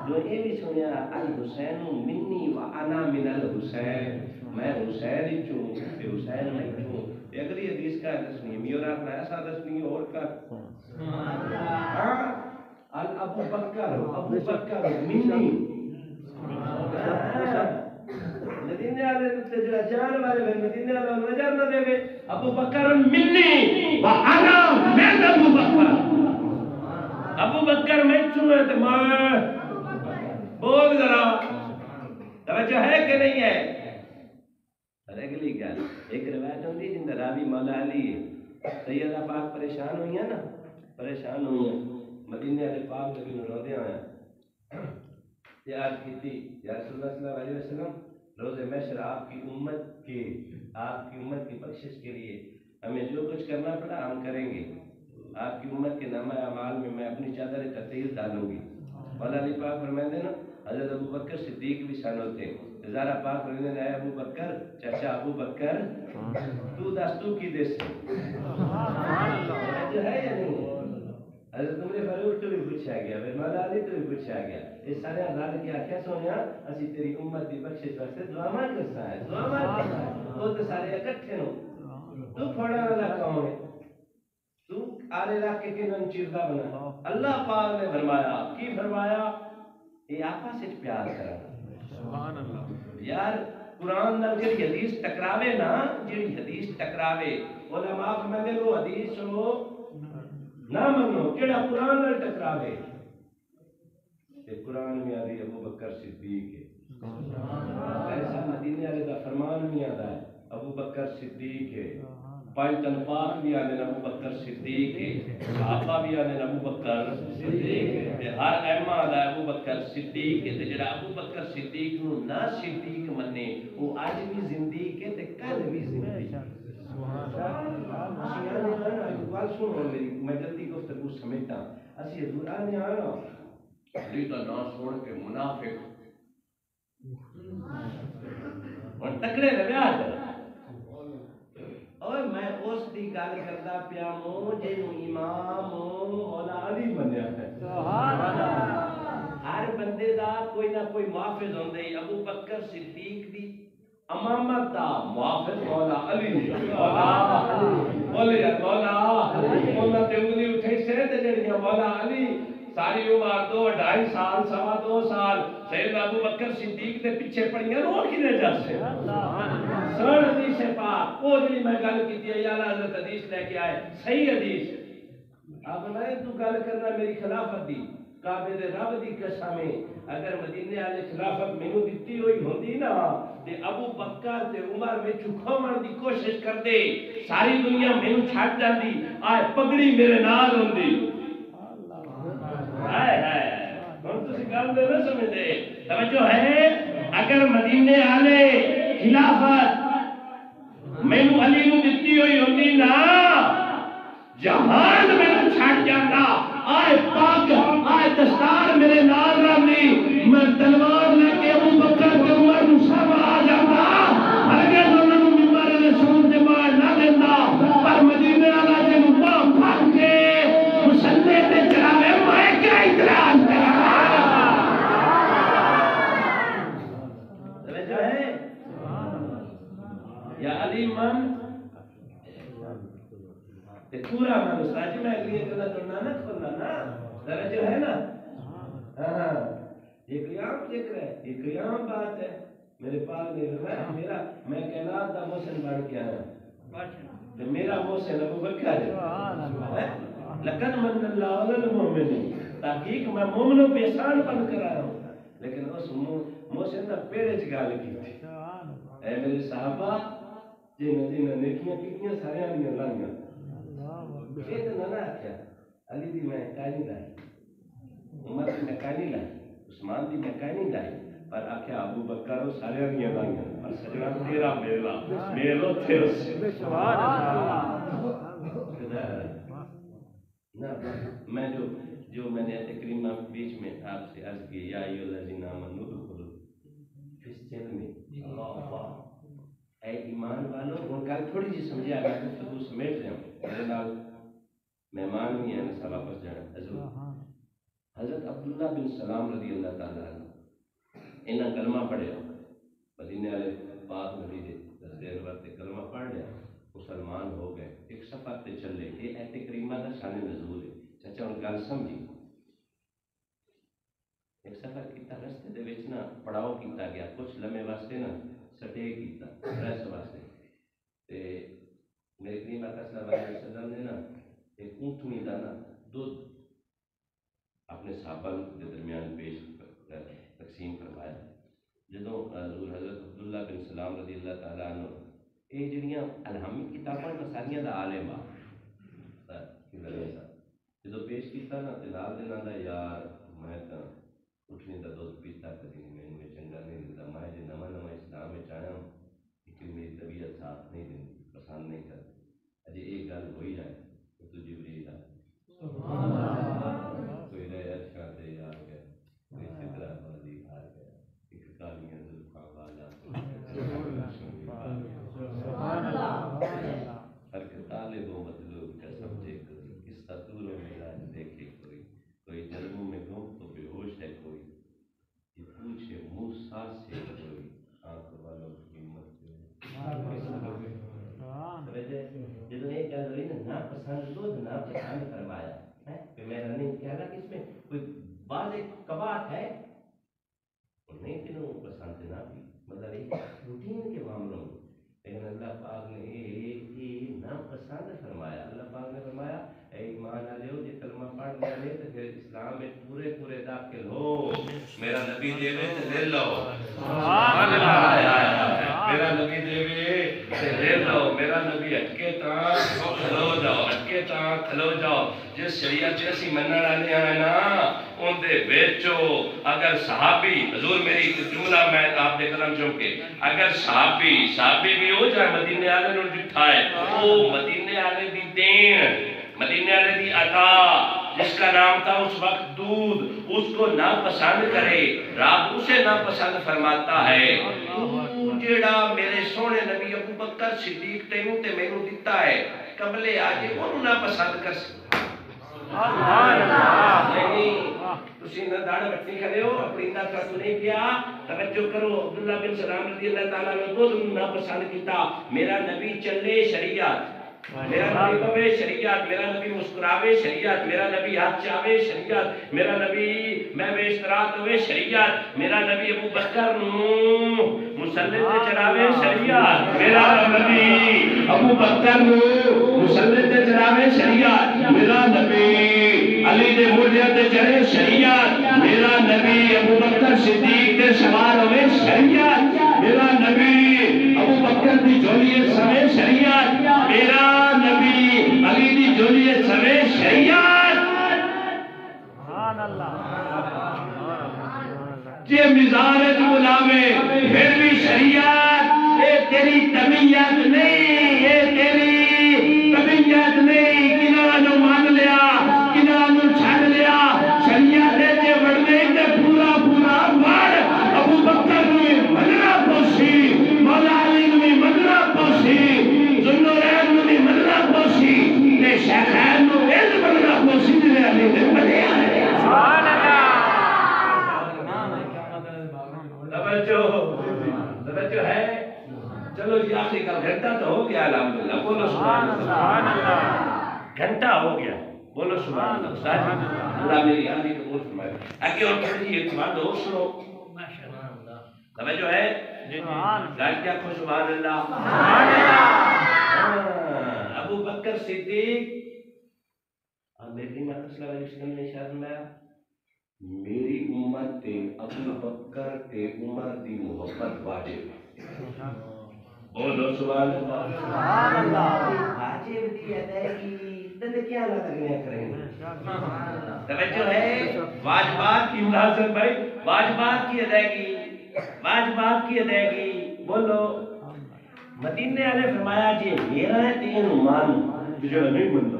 جو یہ بھی سنیا الحسین منی وانا من الحسین، میں حسین ہی چوں تے حسین میں چوں. اگلی حدیث کا دسنی میرا اپنا ایسا دسنی اور کا ابو بکر منی مدینے والے تجرا جان والے مدینے والے نظر نہ دے. ابو بکر منی وانا من ابو بکر. ابو بکر میں چوں ہے تے میں بول ذرا توجہ ہے کہ نہیں ہے. اور اگلی گل ایک روایت ہوندی جن دا راوی مولا علی ہے. سیدہ پاک پریشان ہوئی ہیں نا، پریشان ہوئی ہیں مدینے والے پاک نبی نوں روندے ہوئے یہ عرض کیتی یا رسول اللہ صلی اللہ علیہ وسلم روز محشر آپ کی امت کی بخشش کے لیے ہمیں جو کچھ کرنا پڑا ہم کریں گے. آپ کی امت کے نامہ اعمال میں میں اپنی چادر تطہیر ڈالوں گی. مولا علی پاک فرمائیں نا حضرت ابو بکر صدیق بھی شان ہوتے ہیں. زارا پاک فرمائیں اے ابو بکر چچا ابو بکر تو دس تو کی دے سے جو ہے یا نہیں. حضرت عمر فاروق تو بھی پوچھا گیا، پھر مولا علی تو بھی پوچھا گیا. یہ سارے حضرات کیا کیا سونیا اسی تیری امت دی بخشش واسطے دعا مانگ کرتا ہے، دعا مانگ کرتا ہے. وہ تو سارے اکٹھے نو تو کھوڑا والا کون ہے؟ تو آلے علاقے کے نن چیزہ بنا. اللہ پاک نے فرمایا کی فرمایا یہ آپس وچ پیار کرنا. سبحان اللہ. یار قرآن نال جڑی حدیث ٹکراوے نا، جڑی حدیث ٹکراوے علماء فرماندے وہ حدیث سنو نہ منو جڑا قرآن نال ٹکراوے. تے قرآن میں آدھی ابو بکر صدیق ہے. ایسا مدینے والے دا فرمان بھی آتا ہے ابو بکر صدیق ہے. پانچ تنفاق بھی آنے ابو بکر صدیق ہے. صحابہ بھی آنے ابو بکر صدیق ہے. ہر ائمہ آتا ہے ابو بکر صدیق ہے. جڑا ابو بکر صدیق نو نہ صدیق منے وہ آج بھی زندیق ہے تے کل بھی زندیق ہے. میں جلدی گفتگو سمیٹا. اسی حضور آنے آنا علی کا نام سن کے منافق اور تکڑے رویات اور میں اس دی گل کردا پیا ہوں جنوں امام مولا علی بنیا ہے. سبحان اللہ. ہر بندے دا کوئی نہ کوئی محافظ ہوندا ہے. ابو بکر صدیق دی امامت دا محافظ مولا علی. مولا علی مولا تے انگلی اٹھائی سے تے جڑیاں مولا علی ساری عمر 2.5 سال 2.25 سال سید ابو بکر صدیق دے پیچھے پڑیاں رو کنے جاسے. سن حدیث پاک وہ جڑی میں گل کیتی ہے یا حضرت حدیث لے کے آئے صحیح حدیث. آپ میں تو گل کرنا میری خلافت دی کعبے دے رب دی قسم ہے. اگر مدینے والے خلافت مینوں دتی ہوئی ہوندی نا تے ابو بکر تے عمر وچ کھومن دی کوشش کردے ساری دنیا مینوں چھڈ جاندی آئے پگڑی میرے نال ہوندی ہائے ہائے ہن تسی گل دے نہ سمجھدے توجہ ہے اگر مدینے والے خلافت مینوں علی نوں دتی ہوئی ہوندی نا جہان مینوں چھڈ جاندا آئے پاک آئے دستار میرے نال رہندی میں تلوار لے کے ابو بکر تے عمر نوں سب آ جاندا ہرگز انہاں نوں ممبر رسول دے مار نہ دیندا پر مدینے والا جنوں باہ پھڑ کے مسلے تے چڑھاوے میں کیا اعتراض کراں توجہ ہے یا علی من پورا من استاد جی میں اگلی گلا کرنا نہ کھولنا نا ذرا جو ہے نا ہاں یہ قیام ذکر ہے یہ قیام بات ہے میرے پاک نے فرمایا میرا میں کائنات کا محسن بن کے آیا تو میرا محسن ابو بکر ہے سبحان اللہ لقد من اللہ علی المؤمنین تحقیق میں مومنوں پہ احسان بن کر آیا ہوں لیکن اس محسن نے پیڑے چ گل کی تھی اے میرے صحابہ جنہاں نیکیاں کیتیاں سارے دیاں لائیاں یہ تو نہ آخیا علی دی میں کہیں نہیں لائی عمر دی میں کہیں نہیں لائی عثمان دی میں کہیں نہیں لائی پر آخیا ابو بکر سارے دیا لائیاں پر سجنا تیرا میرا میرو تیرو میں جو میں نے تقریبا بیچ میں آپ سے عرض کی یا ایھا الذین آمنوا ادخلوا فی السلم اے ایمان والو ہن گل تھوڑی جی سمجھا میں گفتگو سمیٹ رہا ہوں میرے نال مہمان بھی ہیں سب واپس جانا حضرت عبداللہ بن سلام رضی اللہ تعالیٰ عنہ انہاں کلمہ پڑھیا مدینے والے پاک نبی دے دستے وقت کلمہ پڑھ لیا مسلمان ہو گئے ایک سفر تے چلے یہ ایت کریمہ دا شان نزول ہے چچا ہن گل سمجھی ایک سفر کیتا رستے دے وچ نا پڑاؤ کیتا گیا کچھ لمحے واسطے نا سٹے کیتا ریسٹ واسطے تے میرے کریم آقا صلی اللہ علیہ وسلم نے نا ایک اونٹنی دا نا دودھ اپنے صحابہ کے درمیان پیش تقسیم کروایا جدوں حضور حضرت عبداللہ بن سلام رضی اللہ تعالیٰ عنہ یہ جڑیاں الہامی کتاباں ساریاں دا عالم آ جدوں پیش کیتا نا تے نال دے نال یار میں تا اٹھنی دا دودھ پیتا کدی نہیں میں چنگا نہیں لگدا میں جے نواں نواں اسلام وچ آیا ہوں لیکن میری طبیعت ساتھ نہیں دیندی پسند نہیں کرتی اجے ایک گل ہوئی جائے تو جبریل آ سبحان اللہ کوئی رہے ارشا دے آ گیا کوئی سدرا بازی آ گیا ایک کالیاں زلفاں والا سبحان اللہ ہر کے طالب و مطلوب کا سمجھے کوئی کس طور میرا دیکھے کوئی جنموں میں گم تو بے ہوش ہے کوئی یہ پوچھے موسیٰ سے کوئی آنکھ والوں کی ہمت جدوں ایک گل ہوئی نا پسند دودھ نا پسند فرمایا کہ میرا نہیں کہنا کہ اس میں کوئی بعض قباحت ہے اور نہیں تینوں پسند نہ بھی مطلب ایک روٹین کے معاملوں میں لیکن اللہ پاک نے ایک نا پسند فرمایا اللہ پاک نے فرمایا اے ایمان والو جے کلمہ پڑھ لیا نے تو پھر اسلام میں پورے پورے داخل ہو میرا نبی دے تے لے لو سبحان اللہ میرا نبی دے تے لے لو میرا نبی اٹکے تا کھلو جاؤ اٹکے تا کھلو جاؤ جس شریعت سے اسی منن والے ہیں نا ان دے وچو اگر صحابی حضور میری جملہ میں آپ دے قدم چوم کے اگر صحابی بھی ہو جائے مدینے والے نوں ڈٹھا ہے وہ مدینے والے دی دین مدینے والے دی عطا جس کا نام تھا اس وقت دودھ اس کو ناپسند کرے رب اسے ناپسند فرماتا ہے تو جیڑا میرے سونے نبی ابو بکر صدیق تینوں تے مینوں دتا ہے قبلے آجے انہوں ناپسند کر سبحان اللہ نہیں تسی نہ داڑھ بٹنی کرے ہو اپنی اندر کا تو نہیں کیا توجہ کرو عبداللہ بن سلام رضی اللہ تعالیٰ عنہ کو ناپسند کیتا میرا نبی چلے شریعت میرا نبی کبے شریعت میرا نبی مسکراوے شریعت میرا نبی ہاتھ چاوے شریعت میرا نبی میں بے اشتراک ہوئے شریعت میرا نبی ابو بکر نو مسلح تے چڑھاوے شریعت میرا نبی ابو بکر نو مسلح تے چڑھاوے شریعت میرا نبی علی دے موڈے تے چڑھے شریعت میرا نبی ابو بکر صدیق تے سوار ہوئے شریعت میرا نبی انتظار بلاوے پھر بھی شریعت اے تیری طبیعت نہیں، اے تیری طبیعت نہیں، کنہاں نو مان لیا کنہاں نو چھڈ لیا، شریعت دے وڑنے تے پورا پورا وڑ، ابو بکر نو بھی مننا پوسی، مولا علی نو بھی مننا پوسی، ذوالنورین نو بھی مننا پوسی، تے شیخین نو بھی مننا پوسی، جنہیں علی نے منیا ہے۔ سبحان اللہ، توجہ ہے۔ چلو جی آخری کا گھنٹہ تو ہو گیا، الحمدللہ، بولو سبحان اللہ، گھنٹہ ہو گیا، بولو سبحان اللہ، اللہ میری آدھی قبول فرمائے۔ آگے اور تھوڑی جی اعتماد ہو سنو، توجہ ہے، گاڑی کیا کھو سبحان اللہ۔ ابو بکر صدیق میری مت صلی اللہ علیہ وسلم نے اشارہ فرمایا، میری امت تے ابو بکر تے عمر دی محبت واجب ہے۔ بولو سبحان اللہ، سبحان اللہ، واجب دی ادائیگی تے کیا نہ کریں گے، توجہ ہے، واجبات کی ملازم بھائی، واجبات کی ادائیگی، واجبات کی ادائیگی، بولو۔ مدینے والے فرمایا جی میرا ہے تین مان جو نہیں منتا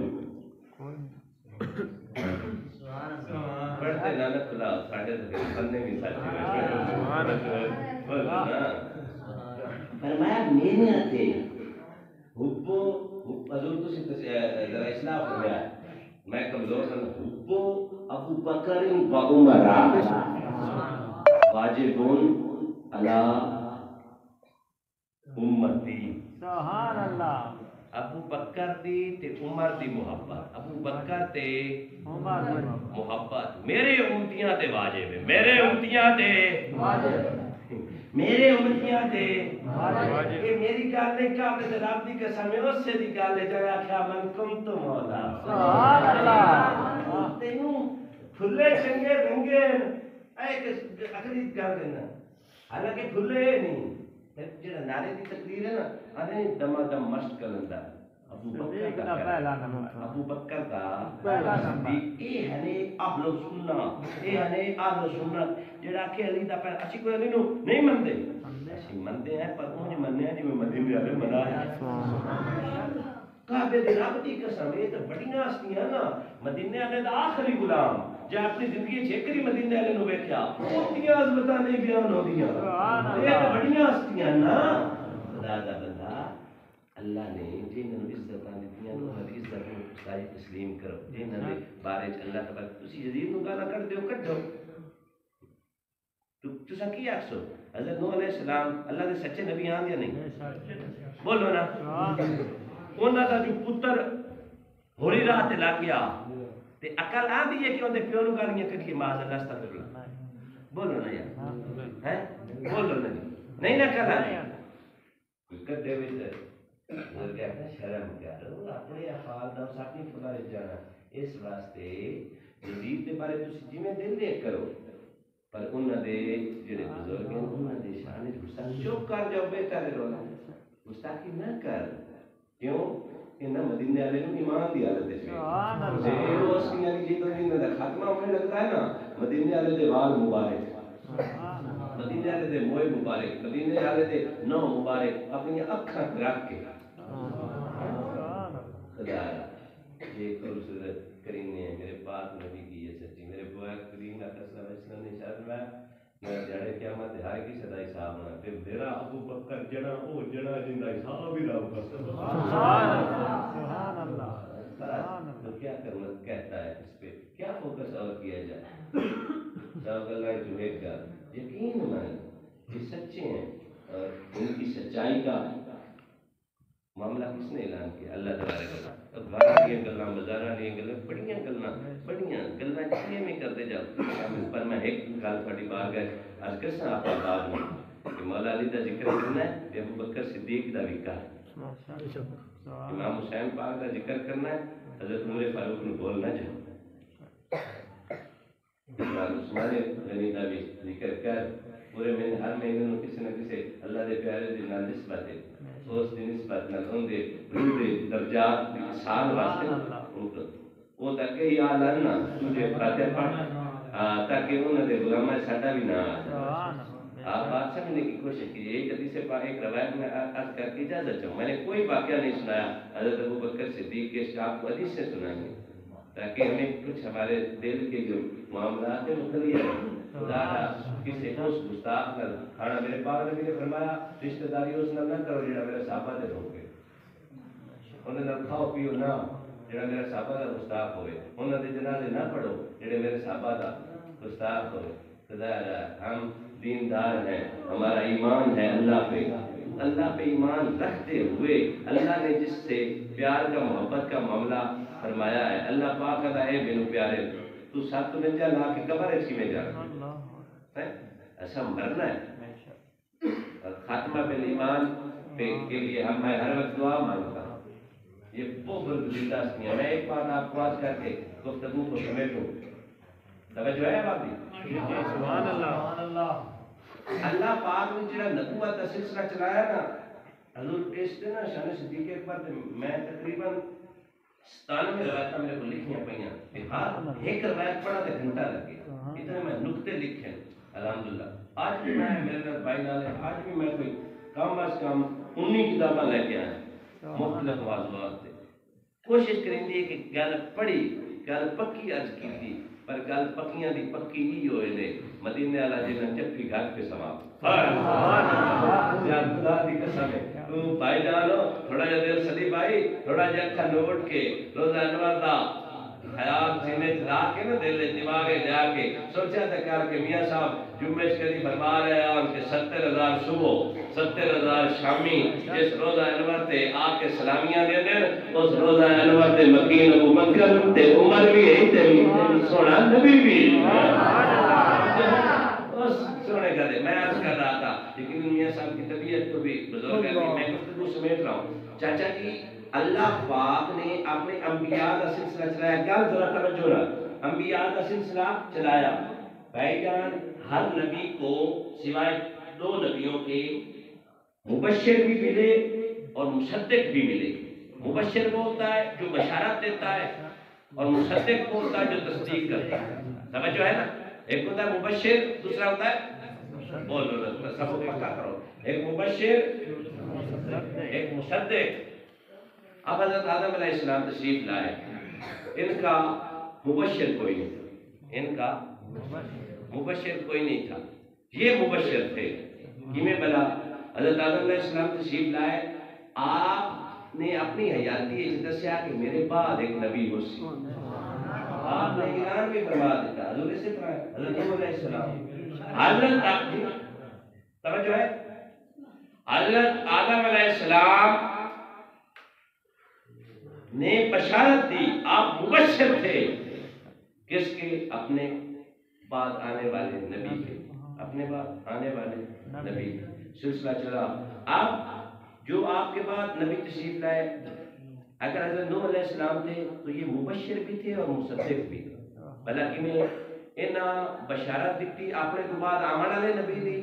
پڑھتے نانک خدا ساڑھے بندے بھی ساتھی فرمایا میرے ہاتھے حبو حضور تو ذرا اصلاح فرمایا میں کمزور ہوں، حبو ابو بکر و عمر واجبون علی امتی، سبحان اللہ، ابو بکر دی تے عمر دی محبت، ابو بکر تے عمر محبت میرے امتیاں تے واجب ہے، میرے امتیاں تے واجب، میرے امتیاں تے واجب، یہ میری گل نہیں کہ تے رب دی قسم ہے، اس سے دی گل ہے جو آکھیا من کنت مولا، سبحان اللہ، تینوں کھلے چنگے رنگے اے اگلی گل کرنا، حالانکہ کھلے نہیں جڑا نعرے دی تقریر ہے نا، آدھے دما دم مشق کرندا ابو بکر کا پہلا نمبر، ابو بکر کا پہلا نمبر، اے ہنے اہل سنت، اے ہنے اہل سنت جڑا کہ علی دا پہلا، اسی کوئی علی نو نہیں مندے، اسی مندے ہیں پر انج مننے ہیں جویں مدینے والے منا ہے، کعبے دے رب دی قسم اے تے بڑیاں ہستیاں نا، مدینے والے دا آخری غلام جے اپنی زندگی چھکری مدینے والے نو ویکھیا اونیاں عظمتاں نہیں بیان ہوندیاں، اے تے بڑیاں ہستیاں نا، خدا دا بندہ اللہ نے جنہاں نوں عزتاں دتیاں نوں ہر عزت نوں ساری تسلیم کرو، جنہاں دے بارے چ اللہ تبارک تسی یزید نوں گالاں کڈ دیو کڈو، تساں کی آکھسو حضرت نوح علیہ السلام اللہ دے سچے نبی آن یا نہیں، بولو نا، انہاں دا جو پتر ہوری راہ تے لگ گیا تے عقل آندی ہے کہ اون دے پیو نوں گالیاں کڈیے معاذ اللہ استغفر اللہ، بولو نا یار، ہیں بولو نا، نہیں نہ کہا کوئی کڈے وچ حضرت کہتا شرم کرو اپنے افعال دا اپنی فضائل جانا، اس واسطے یزید دے بارے تسی جویں دل دے کرو پر انہاں دے جڑے بزرگ ہیں انہاں دے شان وچ گستاخی چپ کر جاؤ، بہتر ہے رونا، گستاخی نہ کر، کیوں انہاں مدینے والے نوں ایمان دی حالت وچ سبحان اللہ، اے اس کی علی جی تو انہاں دا خاتمہ ہونے لگتا ہے نا، مدینے والے دے وال مبارک، سبحان اللہ، مدینے والے دے موئے مبارک، مدینے والے دے نو مبارک اپنی اکھاں رکھ کے خدا یہ خوبصورت کرینے ہیں میرے پاک نبی کی یہ سچی، میرے بوائے کریم علیہ السلام نے اشارہ فرمایا میں جڑے قیامت ہر کسی دا حساب ہونا تے میرا ابو بکر جڑا او جڑا جندا حساب ہی رب کا سبحان اللہ، سبحان اللہ، سبحان اللہ، تو کیا کرنا کہتا ہے اس پہ کیا فوکس اور کیا جائے، سب اللہ جو ہے کا یقین مان یہ سچے ہیں اور ان کی سچائی کا معاملہ کس نے اعلان کیا، اللہ تبارک و تعالی، گھر دیا گلاں بازاراں دیا گلاں بڑیاں گلاں چیزیں میں کرتے جاؤ، پر میں ایک گل تھوڑی بار گئے آج کرساں آپ بات میں کہ مولا علی دا ذکر کرنا ہے تے ابو بکر صدیق دا بھی کہا، امام حسین پاک دا ذکر کرنا ہے حضرت عمر فاروق نو بولنا جاؤ، امام عثمان غنی دا بھی ذکر کر، پورے مہینے ہر مہینے نو کسی نہ کسی اللہ دے پیارے دے نال نسبت ہے، اس دی نسبت نال ان دے روح دے درجات دی آسان واسطے وہ تک کہ یا اللہ نا تجھے فاتح پڑھ تاکہ انہاں دے غلاماں ساڈا بھی نہ آ آپ بات سمجھنے کی کوشش کیجیے. ایک حدیث پاک ایک روایت میں عرض کر کے اجازت چاہوں. میں نے کوئی واقعہ نہیں سنایا حضرت ابوبکر صدیق کے، آپ کو حدیث سے سنائیں گے تاکہ ہمیں کچھ ہمارے دل کے جو معاملات ہیں وہ کلیئر ہیں. خدا کسی کو گستاخ نہ کھانا. میرے پاک نبی نے فرمایا رشتہ داری اس نہ کرو جڑا میرے صحابہ دے ہو گئے. انہوں نے کھاؤ پیو نہ جڑا میرے صحابہ دا گستاخ ہوئے. انہوں نے جنازے نہ پڑھو جڑے میرے صحابہ دا گستاخ ہوئے. خدا ہم دیندار ہیں، ہمارا ایمان ہے اللہ پہ. اللہ پہ ایمان رکھتے ہوئے اللہ نے جس سے پیار کا محبت کا معاملہ فرمایا ہے. اللہ پاک کہتا ہے میرے پیارے تو ساتھ تو نہیں جا لا کے قبر ہے میں جا ایسا مرنا ہے. خاتمہ بالایمان پہ کے لیے میں ہر وقت دعا مانگتا ہوں. یہ بہت دلچسپ ہے. میں ایک بات آپ کو آج کر کے گفتگو کو سمیٹوں. توجہ ہے بات دی؟ سبحان اللہ. اللہ پاک نے جڑا نبوت کا سلسلہ چلایا نا حضور اس دن شان صدیق اکبر میں تقریباً 97 روایتیں میرے کو لکھیاں پڑھیاں. ہر ایک روایت پڑھا تو گھنٹہ لگ گیا. اتنے میں نقطے لکھے الحمدللہ. آج بھی میں میرے بھائی نال آج بھی میں کوئی کم از کم 19 کتاباں لے کے آیا مختلف موضوعات پہ. کوشش کریں گے کہ گل پڑھی گل پکی عرض کی تھی پر گل پکیاں دی پکی ہی ہوئے نے. مدینے والا جنہاں جفی گھاٹ پہ سما خدا دی قسم ہے. تو بھائی جانو تھوڑا جا دل سلی بھائی تھوڑا جا اکھا نوٹ کے روزہ انور دا خیال سینے چلا کے نا دل دماغے جا کے سوچا تھا کر کے میاں صاحب جمعہ شریف فرما رہے ہیں ان کے 70,000 صبح 70,000 شامی جس روزہ انور تے آ کے سلامیاں دے دیں اس روزہ انور تے مکین ابو بکر تے عمر بھی ہے تے سونا نبی بھی سونے کا دے. میں عرض کر رہا تھا لیکن میاں صاحب کی طبیعت کو بھی بزرگ ہے میں گفتگو سمیٹ رہا ہوں. چاچا جی اللہ پاک نے اپنے انبیاء کا سلسلہ چلایا. گل ذرا توجہ رکھ. انبیاء کا سلسلہ چلایا. بھائی جان ہر نبی کو سوائے 2 نبیوں کے مبشر بھی ملے اور مصدق بھی ملے. مبشر وہ ہوتا ہے جو بشارت دیتا ہے اور مصدق وہ ہوتا ہے جو تصدیق کرتا ہے. سمجھو ہے نا. ایک ہوتا ہے مبشر دوسرا ہوتا ہے بولو سب کو پکا کرو. ایک مبشر ایک مصدق. اب حضرت آدم علیہ السلام تشریف لائے. ان کا مبشر کوئی نہیں تھا. ان کا مبشر کوئی نہیں تھا. یہ مبشر تھے کہ بلا حضرت آدم علیہ السلام تشریف لائے. آپ نے اپنی حیاتی دسیا کہ میرے بعد ایک نبی ہو سی. آپ نے اعلان بھی فرما دیتا حضور اسی طرح حضرت نوح علیہ السلام حضرت آپ کی توجہ ہے. حضرت آدم علیہ السلام نے بشارت دی. آپ مبشر تھے کس کے؟ اپنے بعد آنے والے نبی کے. اپنے بعد آنے والے نبی سلسلہ چلا. اب جو آپ کے بعد نبی تشریف لائے اگر حضرت نوح علیہ السلام تھے تو یہ مبشر بھی تھے اور مصدق بھی. بلکہ میں انہاں بشارت دیتی اپنے تو بعد آمن والے نبی دی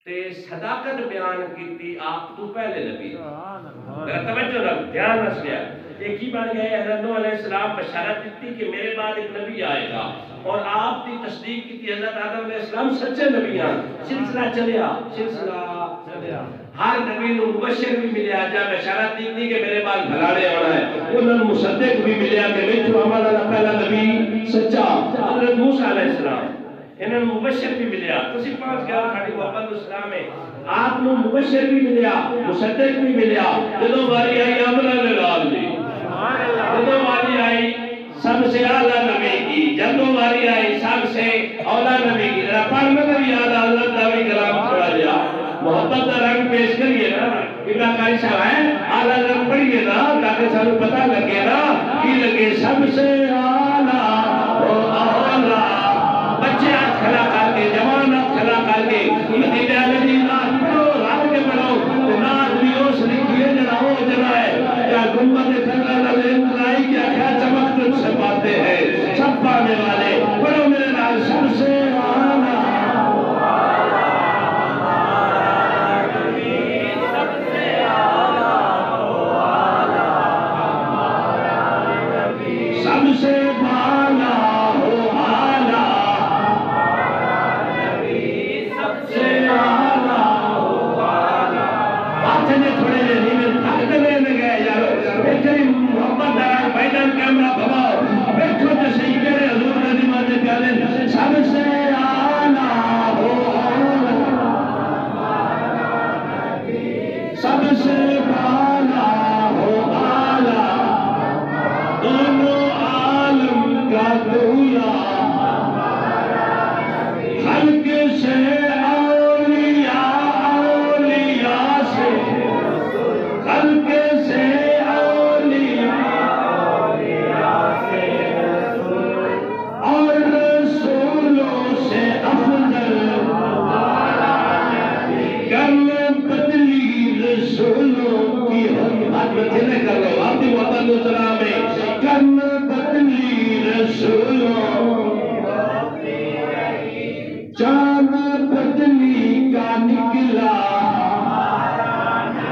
تے صداقت بیان کیتی آپ تو پہلے نبی. ذرا توجہ رکھ دھیان رکھ لیا. ایک ہی بن گئے حضرت نوح علیہ السلام بشارت دیتی کہ میرے بعد ایک نبی آئے گا اور آپ کی تصدیق کی تھی حضرت آدم علیہ السلام سچے نبی ہیں. سلسلہ چلیا ہر نبی نو مبشر بھی ملیا جا بشارت دیتی کہ میرے بعد بھلاڑے آنا ہے. انہوں نے مصدق بھی ملیا کہ میں جو ہمارا پہلا نبی سچا حضرت موسیٰ علیہ السلام. انہوں نے مبشر بھی ملیا. تسی پانچ گیا کھاڑی محمد اسلام ہے آپ نو مبشر بھی ملیا مصدق بھی ملیا. جدو باری آئی عمرہ نے لال دی جدو باری آئی سب سے اعلیٰ نبی کی جدو باری آئی سب سے اولا نبی کی. ذرا پڑھنے میں بھی یاد حضرت دعوی کلام چھوڑا جا محبت کا رنگ پیش کریے نا. ابن قاری صاحب ہے اعلیٰ رنگ پڑھیے نا تاکہ سارے پتہ لگے نا کی لگے سب سے اعلیٰ اولا. بچے آج کھلا کر کے جوان آج کھلا کر کے مدینہ علیہ ناز پڑھو رب کے پڑھو ناز بھی اس لکھیے جنا ہو جنا ہے کیا گنبد خلا لازم لائی کیا کیا چمک تجھ سے پاتے ہیں سب پانے والے پڑھو میرے نال سب سے اعلیٰ سب سے بالا ہو آلہ سب سے سے بالا ہو آلہ دونوں عالم کا دولا خلق سے اولیاء اولیاء سے خلق سے اولیاء اولیاء سے اور رسولوں سے افضل کرم بدلی رسولوں کی ہمت بچنے کر لو آپ دی وطن اسلام میں کرم بدلی رسولوں جان بدلی کا نکلا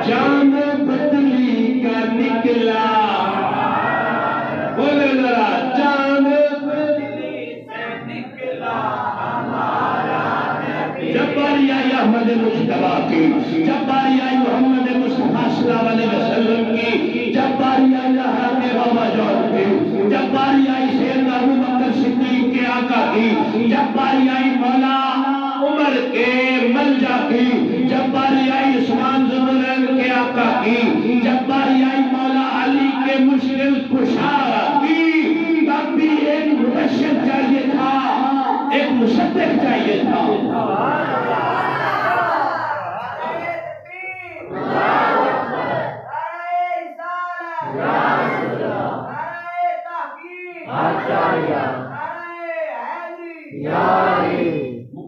جان بدلی کا نکلا بولے ذرا جان بدلی سے نکلا ہمارا نبی جب باری آئی احمد مصطفیٰ کی جب باری آئی محمد مصطفیٰ صلی اللہ علیہ وسلم کی جب باری آئی حضرت بابا جان کی جب باری آئی سیدنا ابو بکر صدیق کے آقا کی جب باری آئی مولا عمر کے ملجا کی جب باری آئی عثمان ذوالنورین کے آقا کی جب باری آئی مولا علی کے مشکل کشا کی تب بھی ایک مبشر چاہیے تھا ایک مصدق چاہیے تھا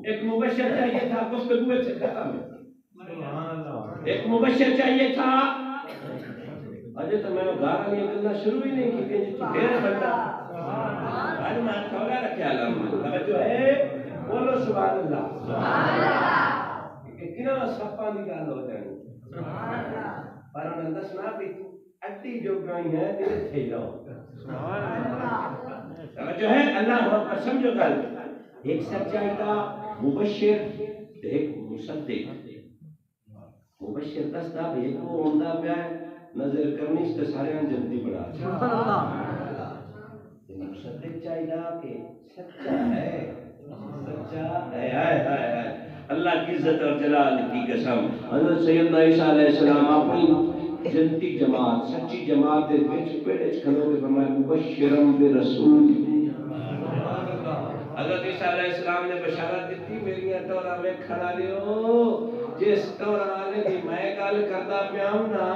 ایک مبشر چاہیے تھا گفتگو سے ختم ایک مبشر چاہیے تھا اجے تو میں گانا نہیں کرنا شروع ہی نہیں کی کہ پھر بندہ آج میں تھوڑا رکھے علم توجہ ہے بولو سبحان اللہ سبحان اللہ کہ کنا صفا نکال ہو جائیں سبحان اللہ پر انہوں نے دسنا بھی اڈی جو گائی ہے دل تھے جاؤ سبحان اللہ توجہ ہے اللہ پر سمجھو گل ایک سچائی کا مبشر ایک مصدق مبشر دستا ایک وہ ہوندہ پہ نظر کرنی اس کے سارے جنتی بڑھا مصدق چاہیے کہ سچا ہے اللہ کی عزت اور جلال کی قسم حضرت سیدنا عیسیٰ علیہ السلام اپنی جنتی جماعت سچی جماعت دے بیچ پیڑے کھلو کے فرمائے مبشرم برسول حضرت عیسیٰ علیہ السلام نے بشارت دیتی میری اتورا میں کھڑا لیو جس طورا آنے دی میں گال کرتا پیام نا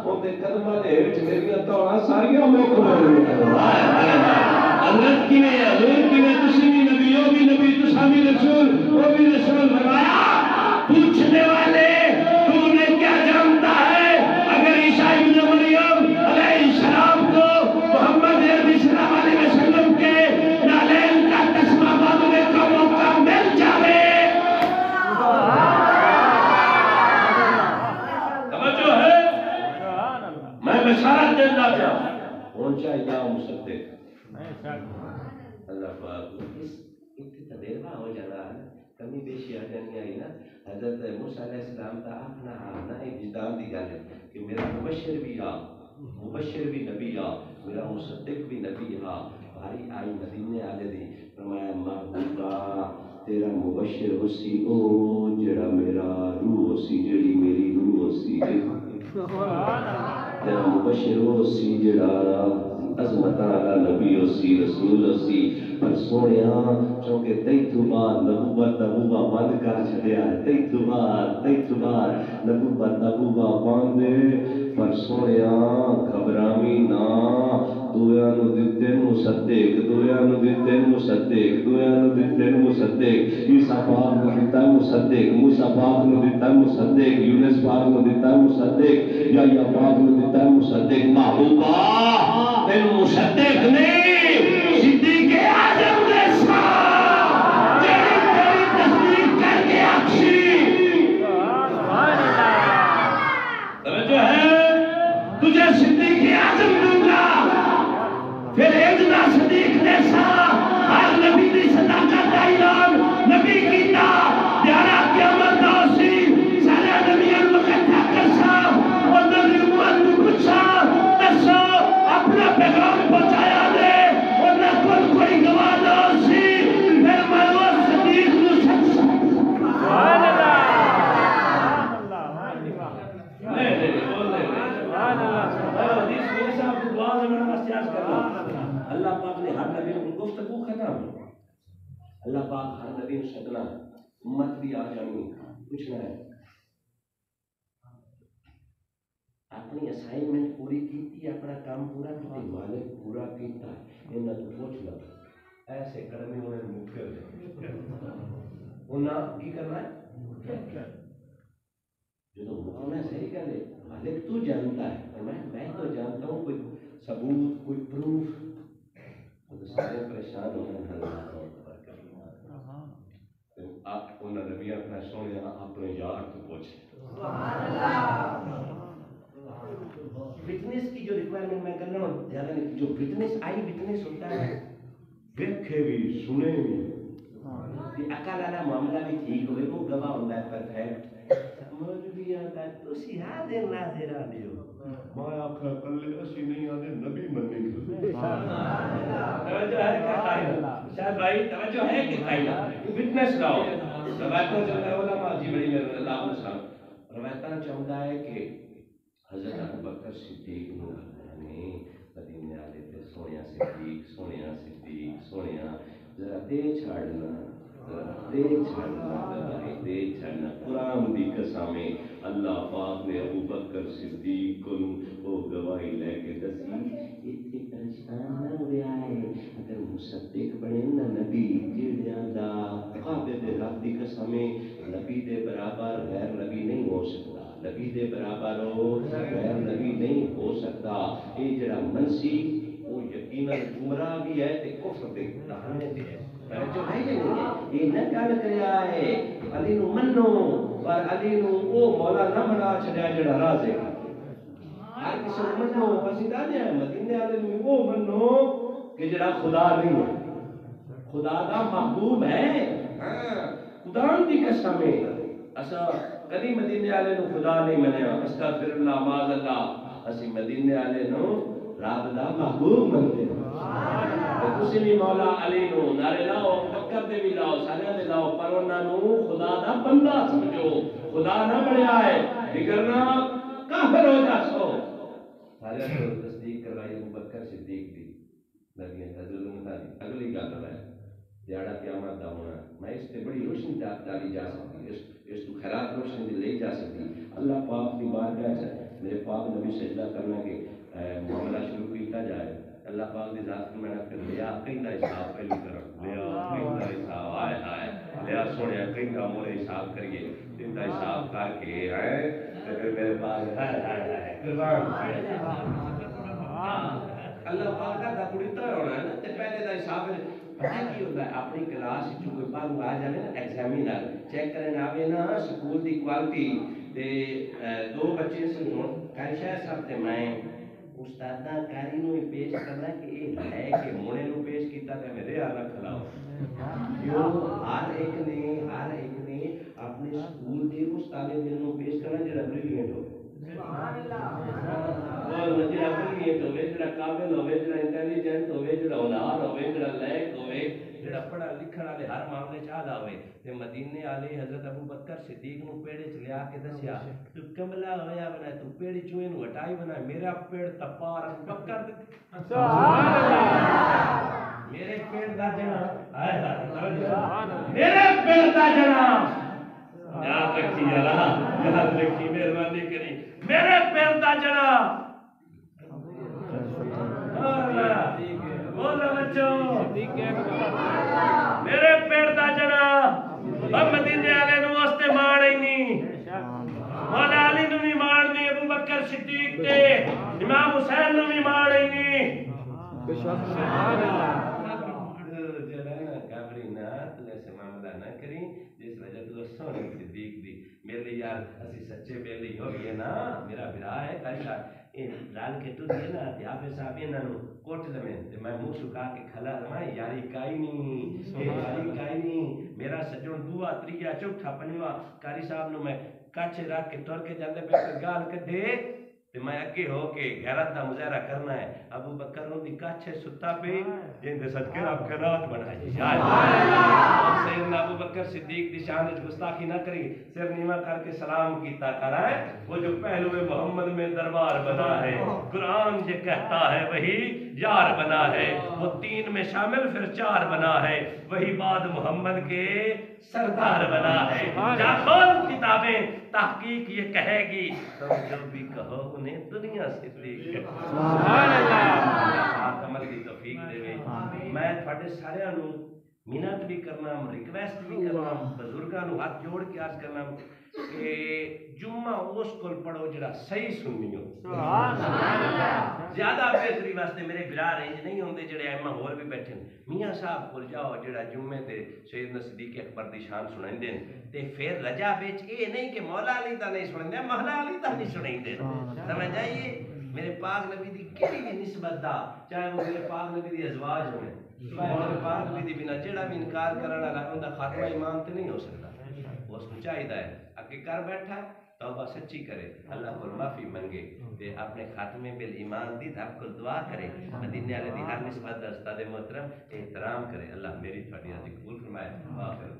وہ دے قدمہ دے وچ میری اتورا ساریوں میں قبول حضرت کی نے حضور کی نے تسی بھی نبی وہ بھی نبی تسا بھی رسول وہ بھی رسول فرمایا پوچھنے والے تو نے کیا جانتا ہے اگر عیسیٰ ابن مریم علیہ السلام کو محمد عربی صلی اللہ علیہ وسلم کے نالین کا تسمہ باندھنے کا موقع مل جاوے توجہ ہے میں بشارت دینا چاہوں پہنچا یا مصدق اللہ پاک اس تدیرہ ہو جانا ہے کمی بیشی آ جانی آئی نا حضرت موسیٰ علیہ السلام تا اپنا آنا ایک جدان دی گا ہے کہ میرا مبشر بھی نبی میرا مصدق بھی نبی بھاری آئی مدینے آلے دی فرمایا محبوبہ تیرا مبشر اسی او جڑا میرا روح اسی جڑی میری روح اسی تیرا مبشر اسی جڑا عظمت علی نبی اسی رسول اسی پر سونیا چونکہ تیتو بعد نبوت بند کر چھڑیا ہے تیتو بعد نبوت باندے پر سونیا گھبرامی نا دویا نو دیتے مصدق عیسیٰ پاک نو دیتا مصدق موسیٰ پاک نو دیتا مصدق یونس پاک نو دیتا مصدق یحییٰ پاک نو دیتا مصدق محبوبہ تین مصدق نہیں صدیق اعظم نے ساتھ تیری تصدیق کر کے اکشی توجہ ہے تجھے صدیق اعظم دوں گا پھر ادنا صدیق نے ساتھ ہر نبی دی صداقت اعلان نبی کیتا پیارا قیامت آسی سارے نبی المقدہ کرسا اور نبی امت کو کچھا دسو اپنا پیغام پہنچایا دے اور نہ کوئی گواہ نہ آسی پھر میں وہ صدیق نو سچ سبحان اللہ نبی گفتگو ختم. اللہ پاک ہر نبی نے سدنا امت بھی آ جانی پوچھنا ہے اپنی اسائنمنٹ پوری کی اپنا کام پورا کیا مالک پورا کیتا انہاں تو پوچھ لو ایسے کرنے انہیں مکر انہاں کی کرنا ہے جو مکرنا صحیح کر لے مالک تو جانتا ہے اور میں تو جانتا ہوں کوئی ثبوت کوئی پروف تو سارے پریشان ہو رہے ہیں آپ کو نبی اپنا سونے اپنے یار کو پوچھے وٹنس کی جو ریکوائرمنٹ میں کر رہا ہوں زیادہ نہیں جو وٹنس آئی وٹنس ہوتا ہے دیکھے بھی سنے بھی عقل والا معاملہ بھی ٹھیک ہوئے وہ گواہ ہوتا ہے پرفیکٹ سمجھ بھی آتا ہے تو سیاہ ناظر آنے ہو میں آخر کلے اسی نہیں آنے نبی مننے کی توجہ ہے کہ قائلہ شاید بھائی توجہ ہے کہ قائلہ وٹنس لاؤ روایتاں چلتا ہے علماء جی بڑی میرے اللہ علیہ وسلم روایتاں چاہتا ہے کہ حضرت ابوبکر صدیق نے مدینے والے تے سونیا صدیق ذرا دے چھاڑنا قرآن دی قسم اللہ پاک نے ابوبکر صدیق کو وہ گواہی لے کے دسی اتنے پریشان نہ ہوا ہے اگر مصدق بنے نا نبی جڑیاں دا قابل رب دی قسم نبی دے برابر غیر نبی نہیں ہو سکتا نبی دے برابر ہو غیر نبی نہیں ہو سکتا یہ جڑا منسی وہ یقیناً گمراہ بھی ہے تے کفر دے دہانے دے ہے جو ہے یہ نہ گل کریا ہے علی نو منو اور علی نو او مولا نہ بنا چھڈیا جڑا راز ہے ہر کسی نو منو پسندہ دے مدینے والے نو او منو کہ جڑا خدا نہیں ہے خدا دا محبوب ہے خدا دی قسم ہے اسا کبھی مدینے والے نو خدا نہیں منیا استغفر اللہ معاذ اللہ اسی مدینے والے نو رب دا محبوب منتے ہیں تسی بھی مولا علی نو نعرے لاؤ بکر دے بھی لاؤ سارے دے لاؤ پر انہاں نو خدا دا بندہ سمجھو خدا نہ بنیا ہے بگرنا کافر ہو جاسو سارے کو تصدیق کروائی ابوبکر صدیق دی نبی حضرت اگلی گل ہے دیہڑا قیامت دا ہونا میں اس تے بڑی روشنی ڈالی جا سکتی اس تو خیرات روشنی دی لے جا سکتی اللہ پاک دی بارگاہ چ میرے پاک نبی سجدہ کرنا کہ معاملہ شروع کیتا جائے اللہ پاک دی ذات میں نے کر لیا کہیں دا حساب پہلی طرف لیا کہیں دا حساب آئے لیا سوڑیا کہیں دا مورے حساب کریے کہیں دا حساب کر کے آئے تو پھر میرے پاس اللہ پاک دا کڑیتا ہونا ہے نا تے پہلے دا حساب پتہ کی ہوتا ہے اپنی کلاس جو کوئی باہر آ جائے نا ایگزامینر چیک کرنے آوے نا سکول دی کوالٹی تے دو بچے سے کائشہ صاحب تے میں استادہ کاری نو پیش کرنا کہ یہ ہے کہ مونے نو پیش کیتا تے میرے آلہ کھلاؤ جو ہر ایک نے اپنے سکول دے اس طالب علم نو پیش کرنا جڑا بریلینٹ ہو سبحان اللہ اور جڑا بریلینٹ ہوے جڑا قابل ہوے جڑا انٹیلیجنٹ ہوے جڑا ہونہار ہوے جڑا لائق ہوے جڑا پڑھا لکھن والے ہر معاملے چ آلا ہوے تے مدینے والے حضرت ابوبکر صدیق نو پیڑے چ لیا کے دسیا تو کملا ہویا بنا تو پیڑ چوئے نو ہٹائی بنا میرا پیڑ تپار ابوبکر سبحان اللہ میرے پیڑ دا جنا میرے پیڑ دا جنا یاد رکھی اللہ یاد رکھی مہربانی کری میرے پیڑ دا جنا بولو بچوں میرے پیڑ دا جنا اب مدینے والے نو واسطے مان ہی نہیں مولا علی نو بھی مان نہیں ابوبکر صدیق تے امام حسین نو بھی مان ہی نہیں سبحان اللہ کابری نہ تو ایسے معاملہ نہ کریں جس وجہ تو سونے صدیق دی میرے لیے یار اسی سچے بیلی ہو گئے نا میرا برا ہے کائشہ لال کے تو دیے نا حافظ صاحب انہاں نو کوٹ لمیں تے میں منہ سکا کے کھلا رہا یاری کائی نہیں میرا سجن دعا تریا چوتھا پنجواں قاری صاحب نو میں کاچے رکھ کے ٹر کے جاندے پہ گال کڈے تے میں اگے ہو کے غیرت دا مظاہرہ کرنا ہے ابوبکر نو دی کاچے ستا پہ جن دے صدقے رب قرات بنائی سبحان اللہ سیدنا ابوبکر صدیق دی شان وچ گستاخی نہ کری سر نیواں کر کے سلام کیتا کرائے وہ جو پہلو محمد میں دربار بنا ہے قرآن یہ کہتا ہے وہی یار بنا ہے، وہ 3 میں شامل پھر 4 بنا ہے، وہی بعد محمد کے سردار بنا ہے۔ جا کھول کتابیں، تحقیق یہ کہے گی، تم جو بھی کہو انہیں دنیا سے دیکھ کر سبحان اللہ عمل کی توفیق دے۔ میں تھوڑے سارے منت بھی کرنا، ریکویسٹ بھی کرنا، بزرگاں نو ہاتھ جوڑ کے عرض کرنا کہ جمعہ اس کول پڑھو جڑا صحیح سنی ہو۔ زیادہ بہتری واسطے میرے برا رینج نہیں ہوندے جڑے ائمہ ہور بھی بیٹھے میاں صاحب کول جاؤ جڑا جمعے تے سیدنا صدیق اکبر دی شان سنائندے تے پھر رجا وچ اے نہیں کہ مولا علی دا نہیں سنائندے، مولا علی دا نہیں سنائندے، سمجھ آئیے؟ میرے پاک نبی دی کیڑی بھی نسبت دا، چاہے وہ میرے پاک نبی دی ازواج ہوئے، میرے پاک نبی دی بنا جڑا بھی انکار کرنا والا اوندا خاتمہ ایمان تے نہیں ہو سکتا۔ اس کو چاہیے ہے اگے کر بیٹھا توبہ سچی کرے، اللہ کو معافی منگے تے اپنے خاتمے بال ایمان دی رب کو دعا کرے، مدینے والے دی ہر نسبت دا استاد محترم احترام کرے۔ اللہ میری تھوڑی قبول فرمائے۔ آخر